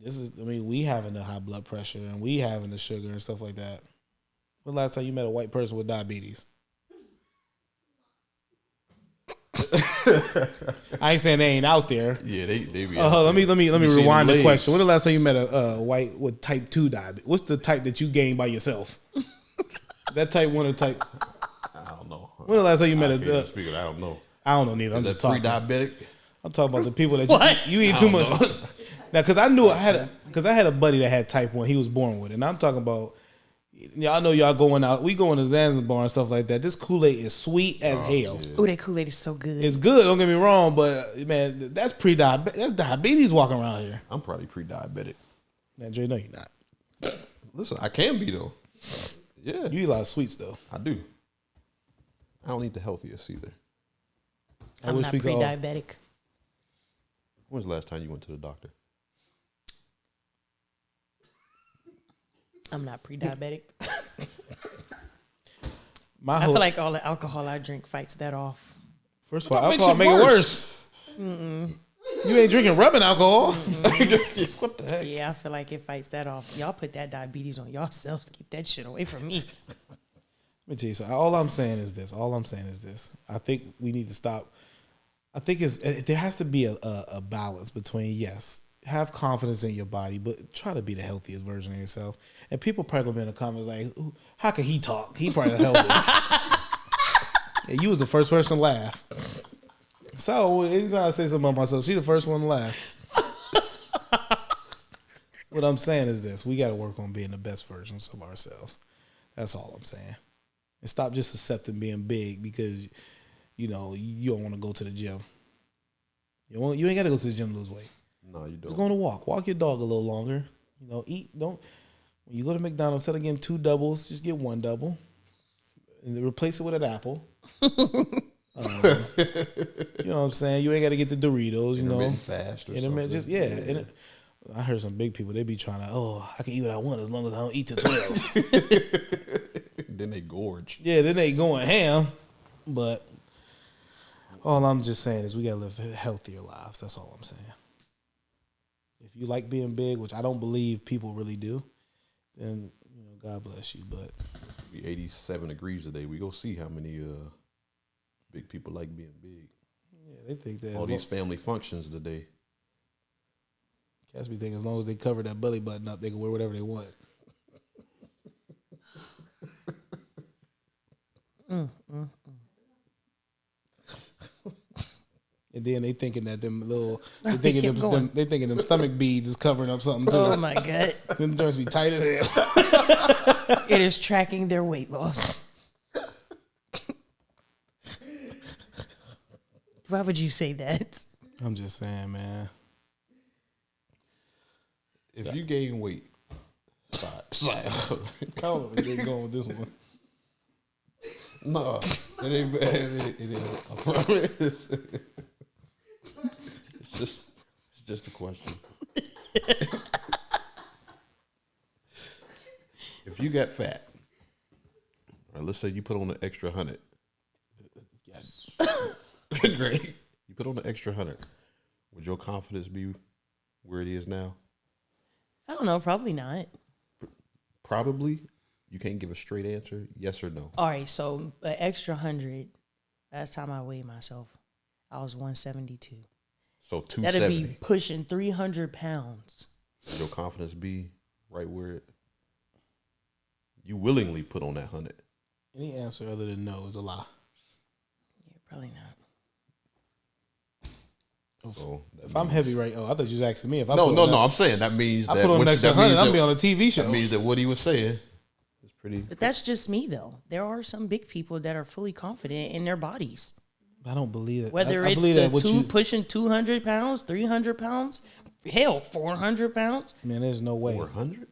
we having the high blood pressure and we having the sugar and stuff like that. When last time you met a white person with diabetes? I ain't saying they ain't out there. Yeah, they be. Let me rewind the question. When the last time you met a white with type 2 diabetes? What's the type that you gained by yourself? That type 1 or type? I don't know. When the last time you met I don't know. I don't know neither. I'm just talking. Pre-diabetic. I'm talking about the people that you eat too much. Now, because I knew I had a buddy that had type 1. He was born with it, and I'm talking about. Y'all know y'all going out. We going to Zanzibar and stuff like that. This Kool-Aid is sweet as hell. Yeah. Oh, that Kool-Aid is so good. It's good. Don't get me wrong, but man, that's pre-diabetes. That's diabetes walking around here. I'm probably pre-diabetic. Man, Dre, no, you're not. Listen, I can be though. Yeah, You eat a lot of sweets though. I do. I don't eat the healthiest either. I'm not pre-diabetic. When's the last time you went to the doctor? I'm not pre-diabetic. I feel like all the alcohol I drink fights that off. First of all, alcohol make it worse. You ain't drinking rubbing alcohol. What the heck? Yeah, I feel like it fights that off. Y'all put that diabetes on yourselves. Keep that shit away from me. Let me tell you something. All I'm saying is this. I think we need to stop. I think there has to be a balance between, yes, have confidence in your body, but try to be the healthiest version of yourself. And people probably gonna be in the comments like, how can he talk? He probably healthy. Yeah, you was the first person to laugh. So anytime I say something about myself, she the first one to laugh. What I'm saying is this: we got to work on being the best versions of ourselves. That's all I'm saying. And stop just accepting being big because you don't want to go to the gym. You ain't got to go to the gym to lose weight. No, you don't. Just go on a walk. Walk your dog a little longer. Eat. Don't. When you go to McDonald's, instead of getting 2 doubles, just get 1 double, and then replace it with an apple. You know what I'm saying? You ain't got to get the Doritos. Intermittent fast or something. Just yeah. I heard some big people. They be trying to. I can eat what I want as long as I don't eat till 12. Then they gorge. Yeah, then they going ham. But All I'm just saying is we gotta live healthier lives. That's all I'm saying. If you like being big, which I don't believe people really do, then God bless you. But It'll be 87 degrees today. We go see how many big people like being big. yeah, they think that All these family functions today. cats be thinking as long as they cover that belly button up, they can wear whatever they want. And then they thinking that they thinking them stomach beads is covering up something too. Oh my God. Them joints be tight as hell. It is tracking their weight loss. Why would you say that? I'm just saying, man. If you gain weight, slide. Count where they going with this one. No, it ain't bad. It ain't. I promise. It's just a question. If you got fat, all right, let's say you put on an extra 100. Yes. Great. You put on an extra 100. Would your confidence be where it is now? I don't know. Probably not. Probably. You can't give a straight answer, yes or no. All right. So an extra 100. Last time I weighed myself, I was 172. So 270. That'd be pushing 300 pounds. Would your confidence be right where it? You willingly put on that 100. Any answer other than no is a lie. Yeah, probably not. So If I'm heavy right, I thought you was asking me if I no, put on that, I'm saying that means I that put on an extra 100, I'm be on a TV show. That means that what he was saying is pretty. But that's just me, though. There are some big people that are fully confident in their bodies. I don't believe it. Whether I it's believe that the pushing 200 pounds, 300 pounds, hell, 400 pounds. Man, there's no way. 400?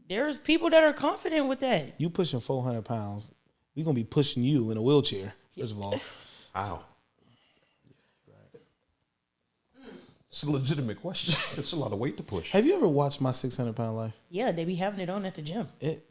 There's people that are confident with that. You pushing 400 pounds, we gonna be pushing you in a wheelchair. First of all, How? It's a legitimate question. It's a lot of weight to push. have you ever watched My 600-Pound Life? Yeah, they be having it on at the gym. It,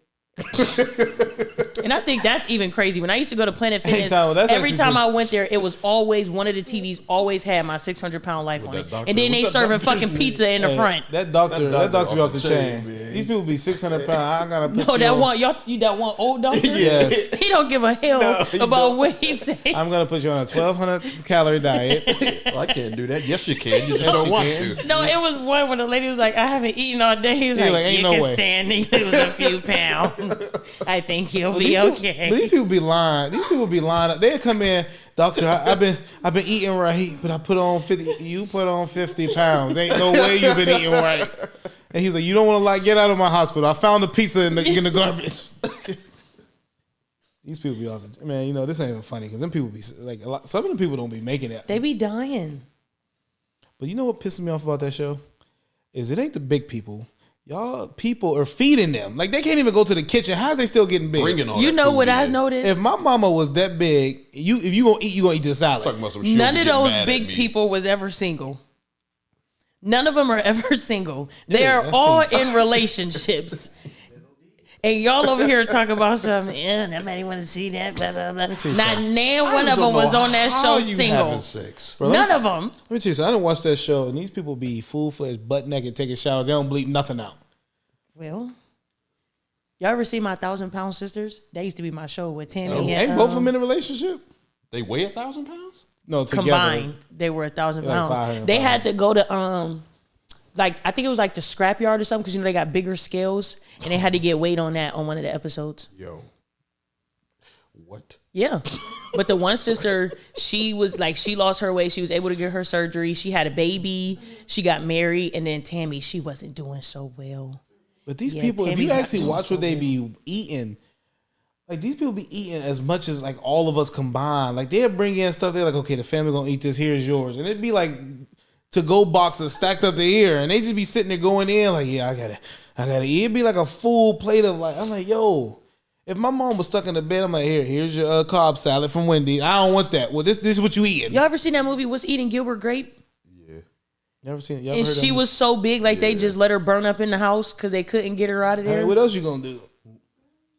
And I think that's even crazy. When I used to go to Planet Hey, Fitness, Tyler, that's every actually time good. I went there, it was always one of the TVs always had my 600-pound life on it. doctor- And then they what's that serving doctor's fucking name? pizza in the hey, front. That doctor be off the chain. man. These people be 600 pounds. I gotta put No, you that on, one, that one old doctor. Yes. He don't give a hell about what he say. I'm gonna put you on a 1,200 calorie diet. Well, I can't do that. Yes, you can. You just don't want to. No, it was one when the lady was like, I haven't eaten all day. He was Yeah, like, like, ain't you no can way. stand it. It was a few pounds. I think you'll be These okay. But these people be lying. These people be lying. They come in, doctor. I've been eating right, but I put on 50. You put on 50 pounds. Ain't no way you've been eating right. And he's like, you don't want to get out of my hospital. I found the pizza in the garbage. These people be off the man. This ain't even funny because them people be like some of them people don't be making it. They be dying. But you know what pisses me off about that show is it ain't the big people. Y'all people are feeding them. Like they can't even go to the kitchen. How's they still getting big? Bringing all You that know food what I in. noticed? If my mama was that big, if you gonna eat, you gonna eat the salad. Talking about some shit, None you of get those mad at big me. people was ever single. None of them are ever single. They Yeah, are that's all it. in relationships. And y'all over here talking about something. Yeah, nobody want to see that. Blah blah blah. Not nan one of them was on that show single. Sex. Bro, None of them. Let me tell you something. I didn't watch that show, and these people be full-fledged, butt naked, taking showers. They don't bleep nothing out. Well, y'all ever see my 1,000-pound sisters? That used to be my show with Tammy. Ain't and, both of them in a relationship? They weigh 1,000 pounds? No, together. combined, they were 1,000 Like pounds. 500 They pounds. had to go to I think it was like the scrapyard or something because they got bigger scales and they had to get weight on that on one of the episodes. Yo. What? Yeah. But the one sister, she was like, she lost her weight. She was able to get her surgery. She had a baby. She got married. And then Tammy, she wasn't doing so well. But these Yeah, people, if Tammy's you not actually doing watch so what they well. be eating, like these people be eating as much as like all of us combined. Like they'll bring in stuff. They're like, okay, the family gonna eat this. Here's yours, and it'd be like to-go boxes stacked up the ear, and they just be sitting there going in like, yeah, I gotta eat. It'd be like a full plate of like, I'm like, yo. If my mom was stuck in the bed, I'm like, here's your Cobb salad from Wendy. I don't want that. Well, this is what you eating. Y'all ever seen that movie, What's Eating Gilbert Grape? Yeah. Never seen it. Y'all And heard she of it? was so big, like they just let her burn up in the house because they couldn't get her out of I mean, there. what else you gonna do?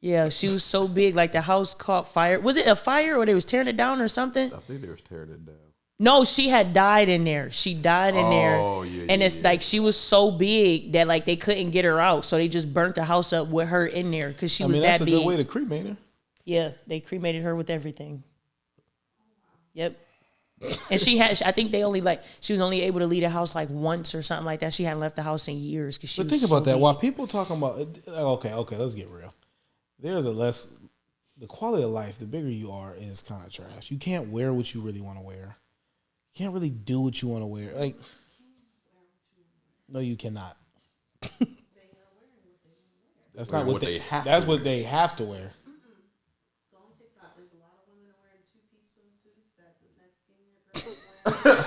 Yeah, she was so big, like the house caught fire. Was it a fire or they was tearing it down or something? I think they was tearing it down. No, she had died in there. She died in there. Yeah, and it's like she was so big that like they couldn't get her out. So they just burnt the house up with her in there because she was that big. That's a good way to cremate her. Yeah, they cremated her with everything. Yep. And I think she was only able to leave the house like once or something like that. She hadn't left the house in years because she was think so about that. big. While people talking about, okay, let's get real. The quality of life, the bigger you are, is kind of trash. You can't wear what you really want to wear. You can't really do what you want to wear. Like, no, you cannot. That's not what they have. That's what they have to wear. Go on TikTok. There's a lot of women wearing 2-piece swimsuits that the next skinnier girls wear.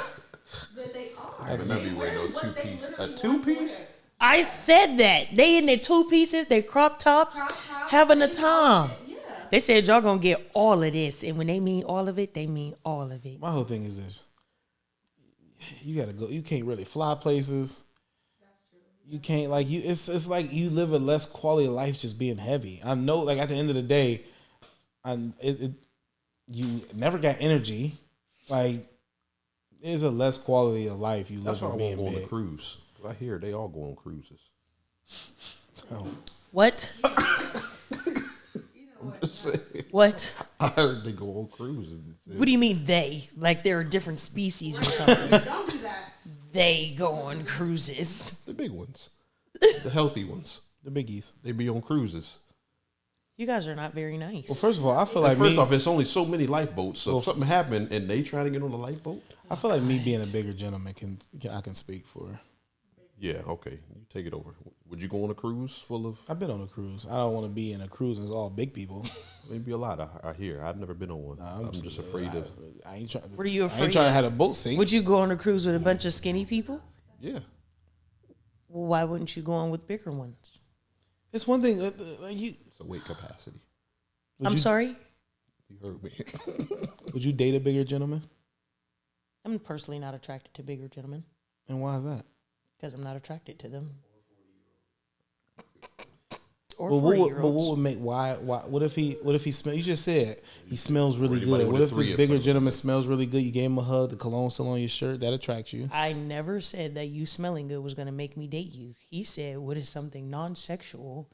But they are. I would not be wearing no 2-piece. A 2-piece? I said that. They in their 2 pieces, their crop tops, having a time. Yeah. They said y'all gonna get all of this. And when they mean all of it, they mean all of it. My whole thing is this. You gotta go. You can't really fly places. You can't it's like you live a less quality of life just being heavy. I know, like at the end of the day, you never got energy. Like there's a less quality of life you live being on big. a cruise. I hear they all go on cruises. Oh. What? What? I heard they go on cruises. What do you mean they? Like they're a different species or something? Don't do that. They go on cruises. The big ones. The healthy ones. The biggies. They be on cruises. You guys are not very nice. Well, first of all, I feel like first off, it's only so many lifeboats. So if something happened and they trying to get on the lifeboat, I feel like me being a bigger gentleman I can speak for. Yeah, okay. You take it over. Would you go on a cruise full of? I've been on a cruise. I don't want to be in a cruise and it's all big people. Maybe a lot. I hear. I've never been on one. I'm just afraid of. I ain't trying. What are you afraid? I ain't trying to have a boat sink. Would you go on a cruise with a bunch of skinny people? Yeah. Well, why wouldn't you go on with bigger ones? It's one thing. It's a weight capacity. I'm sorry? You heard me. Would you date a bigger gentleman? I'm personally not attracted to bigger gentlemen. And why is that? Because I'm not attracted to them. But what would make why? What if he smell? You just said he smells really good. What if this bigger gentleman smells really good? You gave him a hug. The cologne still on your shirt. That attracts you. I never said that you smelling good was going to make me date you. He said, "What is something non-sexual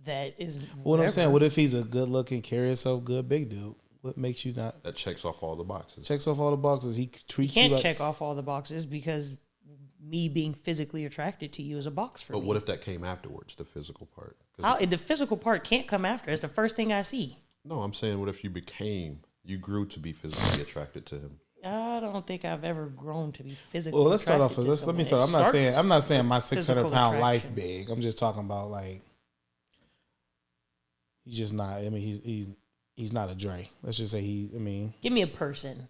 that is?" What I'm saying. What if he's a good-looking, carry himself good, big dude? What makes you not? That checks off all the boxes. Checks off all the boxes. He treats you. Can't check off all the boxes because me being physically attracted to you is a box for me. But what if that came afterwards, the physical part? The physical part can't come after. It's the first thing I see. No, I'm saying what if you grew to be physically attracted to him? I don't think I've ever grown to be physically. Well, let's start off with let me start. I'm not saying my 600-pound life attraction. big. I'm just talking about like he's just not. I mean, he's not a Dre. Let's just say give me a person.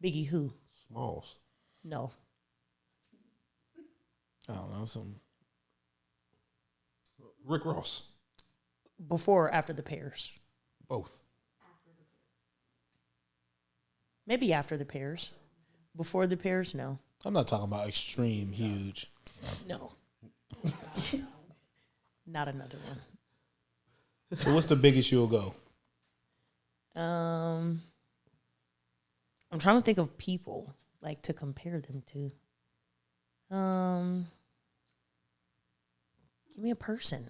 Biggie who? Smalls. No. I don't know, some Rick Ross. Before or after the pairs? Both. Maybe after the pairs. Before the pairs, no. I'm not talking about extreme huge. No. Not another one. So what's the biggest you'll go? I'm trying to think of people like to compare them to. Give me a person.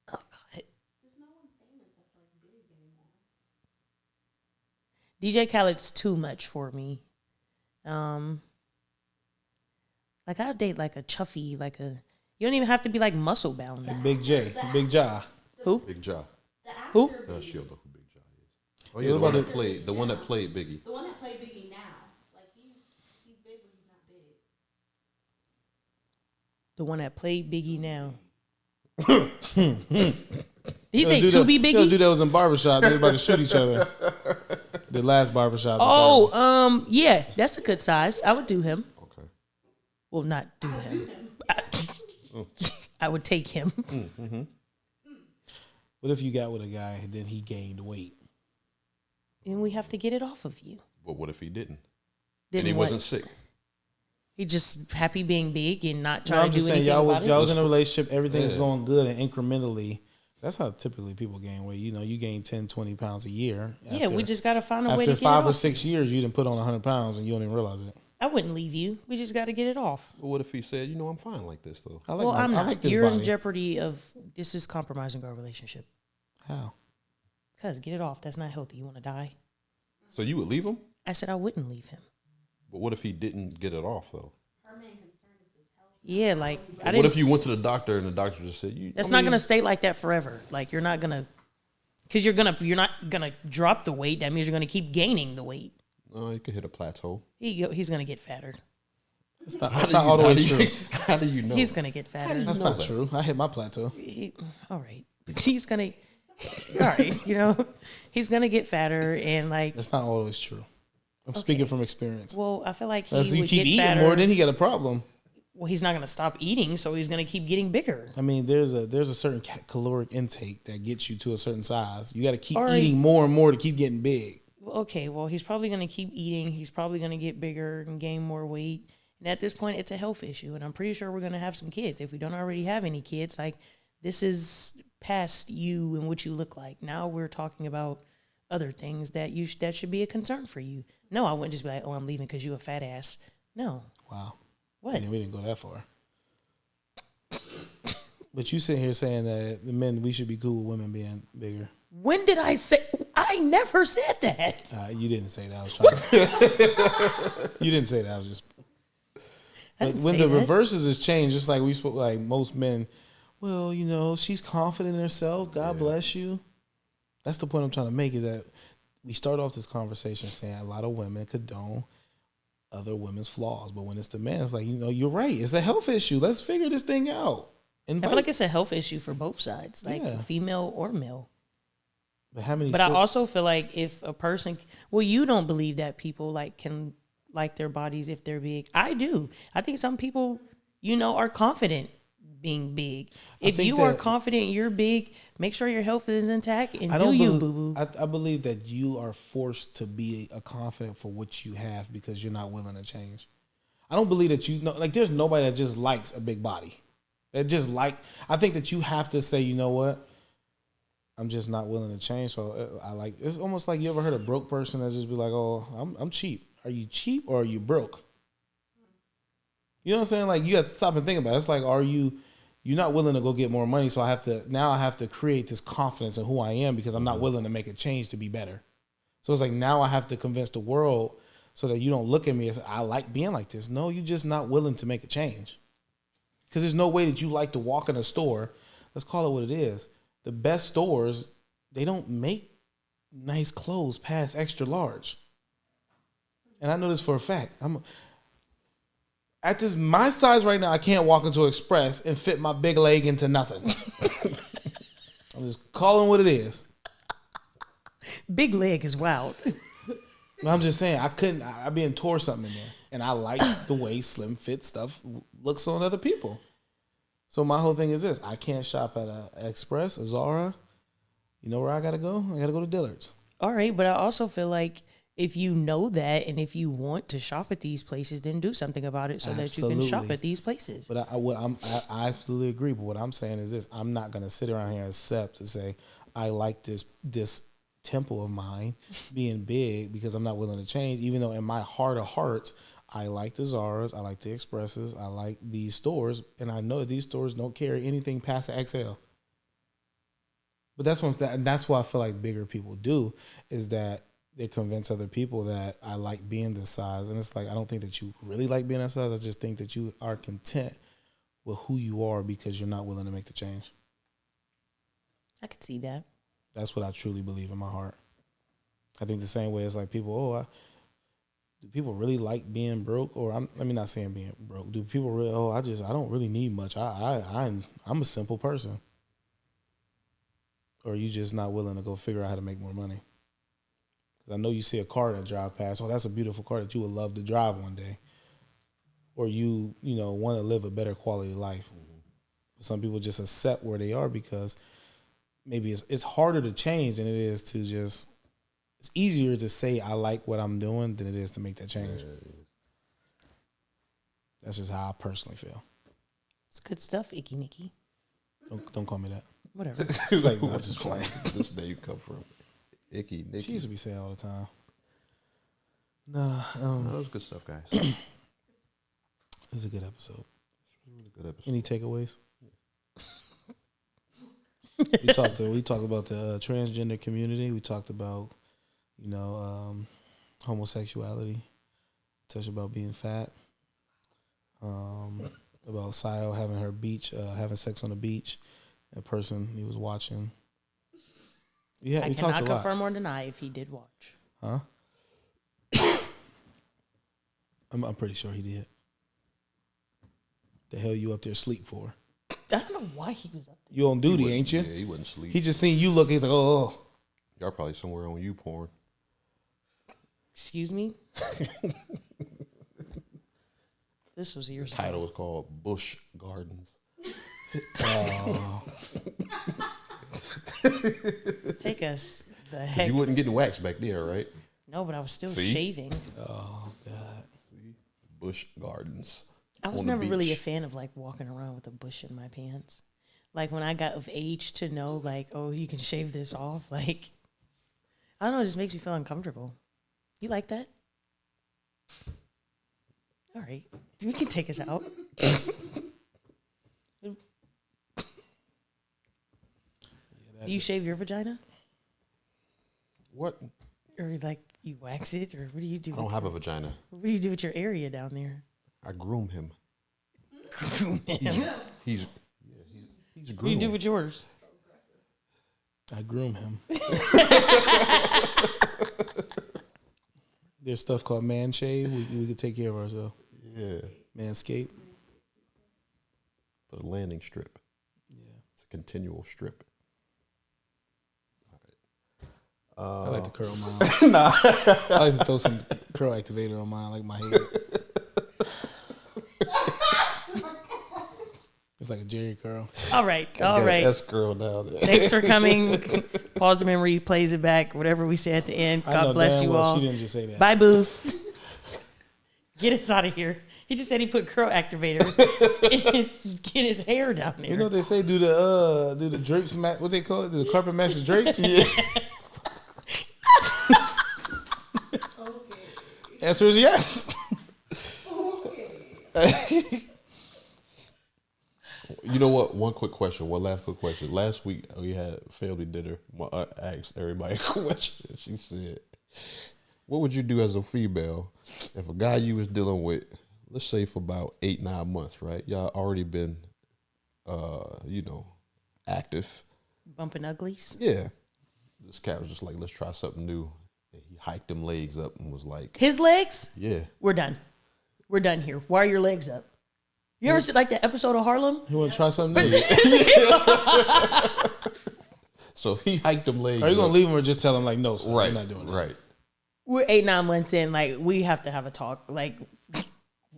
Oh God. There's no one famous that's like big anymore. DJ Khaled's too much for me. Like I'll date like a chuffy, like a. You don't even have to be like muscle bound. Big J, Big Ja. Who? Big Ja. Who? She'll know who Big Ja is. Oh yeah, the one that played Biggie. The one that played Biggie now. Like he's big, but he's not big. The one that played Biggie now. Did he say to be Biggie? The dude that was in barbershop. They were about to shoot each other. The last barbershop. Oh, yeah, that's a good size. I would do him. Okay. Well, not do him. I would take him. Mm-hmm. What if you got with a guy and then he gained weight? And we have to get it off of you. But what if he didn't? Didn't and he what? wasn't sick? He just happy being big and not trying to do anything y'all about it. was in a relationship, everything was going good, and incrementally That's how typically people gain weight. You know, you gain 10, 20 pounds a year. Yeah, we just got to find a way to after get 5 it or off. 6 years, you didn't put on 100 pounds and you don't even realize it. I wouldn't leave you. We just got to get it off. But what if he said, I'm fine like this though? I like Well, I'm I not. like this You're body. in jeopardy of this is compromising our relationship. How? Cause get it off. That's not healthy. You want to die? So you would leave him? I said I wouldn't leave him. But what if he didn't get it off though? Her main concern is his health. Yeah, like I What didn't. if you went to the doctor and the doctor just said That's not gonna stay like that forever. Like you're not gonna, cause you're not gonna drop the weight. That means you're gonna keep gaining the weight. No, you could hit a plateau. He's gonna get fatter. That's not all the way true. How do you know? He's gonna get fatter. That's not true. I hit my plateau. All right. He's gonna. All right. You know, he's gonna get fatter and like. That's not always true. I'm speaking from experience. Well, I feel like he As you would keep get eating fatter. more, then he got a problem. Well, he's not gonna stop eating, so he's gonna keep getting bigger. I mean, there's a certain caloric intake that gets you to a certain size. You got to keep All right. eating more and more to keep getting big. Okay, well, he's probably going to keep eating. He's probably going to get bigger and gain more weight. And at this point, it's a health issue. And I'm pretty sure we're going to have some kids. If we don't already have any kids, like this is past you and what you look like. Now we're talking about other things that that should be a concern for you. No, I wouldn't just be like, oh, I'm leaving because you a fat ass. No. Wow. What? Yeah, we didn't go that far. But you sit here saying that the men, we should be cool with women being bigger. When did I say? I never said that. You didn't say that. I was trying to. You didn't say that. I was just. I But didn't when say the that. reverses is changed, just like we spoke, like most men, well, you know, she's confident in herself. God bless you. That's the point I'm trying to make, is that we start off this conversation saying a lot of women condone other women's flaws, but when it's the man, it's like, you're right. It's a health issue. Let's figure this thing out. I feel like it's a health issue for both sides, like Yeah. female or male. But how many? But I also feel like if a person, well, you don't believe that people like can like their bodies if they're big. I do. I think some people, are confident being big. If think you are that- confident you're big, make sure your health is intact and I do don't you, bel- boo boo. I believe that you are forced to be a confident for what you have because you're not willing to change. I don't believe that there's nobody that just likes a big body. I think that you have to say, you know what? I'm just not willing to change. So it's almost like, you ever heard a broke person that just be like, oh, I'm cheap. Are you cheap or are you broke? You know what I'm saying? Like, you got to stop and think about it. It's like, you're not willing to go get more money. So I have to create this confidence in who I am because I'm not willing to make a change to be better. So it's like, now I have to convince the world so that you don't look at me as, I like being like this. No, you're just not willing to make a change. Because there's no way that you like to walk in a store. Let's call it what it is. The best stores, they don't make nice clothes past extra large. And I know this for a fact. At my size right now, I can't walk into Express and fit my big leg into nothing. I'm just calling what it is. Big leg is wild. I'm just saying, I'd be in tore something in there. And I like the way slim fit stuff looks on other people. So my whole thing is this. I can't shop at a Express, a Zara. You know where I got to go? I got to go to Dillard's. All right, but I also feel like if you know that and if you want to shop at these places, then do something about it so that you can shop Absolutely. at these places. But I absolutely agree. But what I'm saying is this. I'm not going to sit around here and accept to say, I like this temple of mine being big because I'm not willing to change, even though in my heart of hearts, I like the Zaras, I like the Expresses, I like these stores, and I know that these stores don't carry anything past the XL. But that's what I feel like bigger people do, is that they convince other people that I like being this size. And it's like, I don't think that you really like being that size. I just think that you are content with who you are because you're not willing to make the change. I could see that. That's what I truly believe in my heart. I think the same way as like people, do people really like being broke? Or let me not saying being broke. Do people really, I don't really need much. I'm a simple person. Or are you just not willing to go figure out how to make more money? Because I know you see a car that drives past. Oh, that's a beautiful car that you would love to drive one day. Or you want to live a better quality of life. Some people just accept where they are because maybe it's harder to change than it is to just, it's easier to say I like what I'm doing than it is to make that change. That's just how I personally feel. It's good stuff, Icky Nicky. Don't call me that. Whatever. It's like, no, just playing. This name come from Icky Nicky. She used to be saying all the time. Nah, That was good stuff, guys. it's a good episode. Really good episode. Any takeaways? we talked about the transgender community. We talked about, homosexuality. Touched about being fat. About Sio having having sex on the beach. A person he was watching. Yeah, I we cannot talked a lot. confirm or deny if he did watch. Huh? I'm pretty sure he did. The hell you up there asleep for? I don't know why he was up there. You on duty, ain't you? Yeah, he wouldn't sleep. He just seen you look. He's like, oh. Y'all probably somewhere on you porn. Excuse me? This was years The title was called Bush Gardens. Oh. Take us the 'Cause heck. you wasn't getting waxed back there, right? No, but I was still See? shaving. Oh God. See? Bush Gardens. I was on the never really a beach. fan of like walking around with a bush in my pants. Like when I got of age to know like, oh, you can shave this off. Like, I don't know, it just makes me feel uncomfortable. You like that? All right. We can take us out. Do you shave your vagina? What? Or like you wax it? Or what do you do? I don't have a vagina. What do you do with your area down there? I groom him. Groom him. He's What do you groomed. do with yours? I groom him. There's stuff called man shave. We could take care of ourselves. Yeah. Manscape. Put a landing strip. Yeah. It's a continual strip. I like to curl mine. I like to throw some curl activator on mine, like my head. It's like a Jerry curl. All right. Got All an right. S girl down there. Thanks for coming. Pause the memory, plays it back, whatever we say at the end. I know God bless damn you well all. She didn't just say that. Bye, Boos. Get us out of here. He just said he put curl activator in his hair down there. You know what they say? Do the drapes match? What they call it? Do the carpet match the drapes? Yeah. Answer is yes. You know what? One quick question. One last quick question. Last week we had family dinner. My aunt asked everybody a question. She said, "What would you do as a female if a guy you was dealing with, let's say for about 8-9 months, right? Y'all already been, active. Bumping uglies. Yeah. This cat was just like, let's try something new. And he hiked them legs up and was like, His legs? yeah. We're done. We're done here. Why are your legs up? You ever see like the episode of Harlem? You want to try something new? So he hiked them legs Are you gonna up. leave him or just tell him like no, son, Right. you're not doing that? Right. We're 8-9 months in. Like we have to have a talk. Like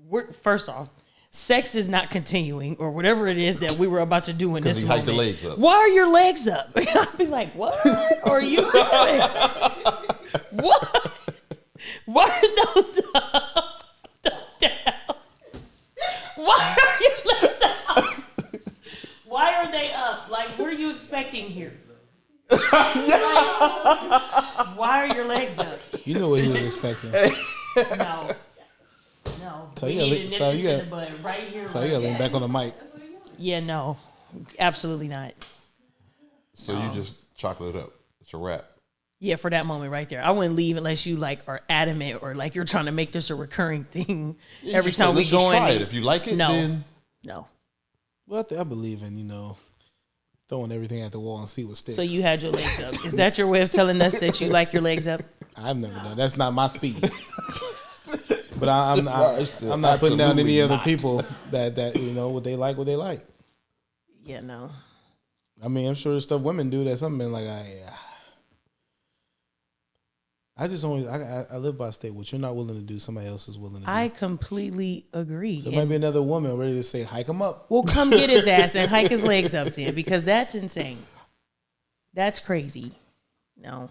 we're first off, sex is not continuing or whatever it is that we were about to do in this he moment. hiked the legs up. Why are your legs up? I'd be like, what are you doing? What? Why are those up? Those down? Why are your legs up? Why are they up? Like, what are you expecting here? Like, why are your legs up? You know what he was expecting. No. No. So We you gotta need lean- to so nip you this in gotta- the bud right here. So right you gotta lean now. back on the mic. Yeah, no. Absolutely not. So you just chocolate it up. It's a wrap. Yeah, for that moment right there. I wouldn't leave unless you like are adamant or like you're trying to make this a recurring thing Yeah, every just time like, we let's go just in. try it. If you like it, No. then No. Well, I believe in throwing everything at the wall and see what sticks. So you had your legs up. Is that your way of telling us that you like your legs up? I've never done. That's not my speed. But I'm not putting down Absolutely any other not. people that what they like. Yeah, no. I mean, I'm sure there's stuff women do that some men like. I just always I live by a state. What you're not willing to do, somebody else is willing to do. I completely agree. So it might be another woman ready to say, hike him up. Well, come get his ass and hike his legs up then because that's insane. That's crazy. No.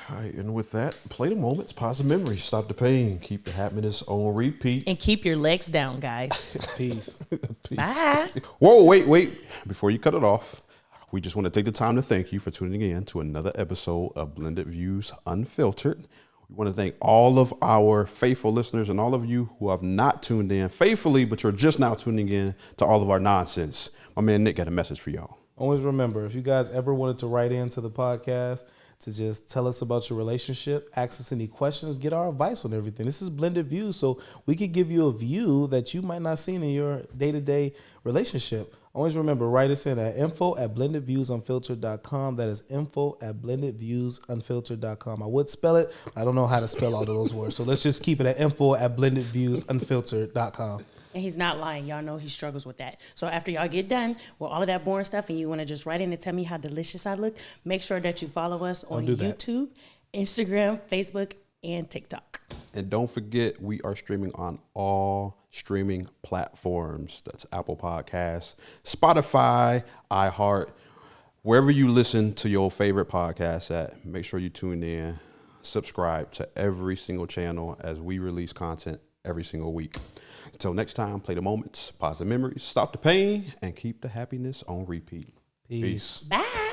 All right, and with that, play the moments, pause the memories, stop the pain, keep the happiness on repeat. And keep your legs down, guys. Peace. Bye. Whoa, wait. Before you cut it off, we just want to take the time to thank you for tuning in to another episode of Blended Views Unfiltered. We want to thank all of our faithful listeners and all of you who have not tuned in faithfully, but you're just now tuning in to all of our nonsense. My man Nick got a message for y'all. Always remember, if you guys ever wanted to write into the podcast to just tell us about your relationship, ask us any questions, get our advice on everything. This is Blended Views, so we could give you a view that you might not see in your day-to-day relationship. Always remember, write us in at info@blendedviewsunfiltered.com. That is info@blendedviewsunfiltered.com. I would spell it. I don't know how to spell all of those words, so let's just keep it at info@blendedviewsunfiltered.com. And he's not lying. Y'all know he struggles with that. So after y'all get done with all of that boring stuff and you want to just write in and tell me how delicious I look, make sure that you follow us on YouTube, Instagram, Facebook, and TikTok. And don't forget, we are streaming on all streaming platforms. That's Apple Podcasts, Spotify, iHeart, wherever you listen to your favorite podcasts at. Make sure you tune in, subscribe to every single channel as we release content every single week. Until next time, play the moments, pause the memories, stop the pain, and keep the happiness on repeat. Peace. Bye.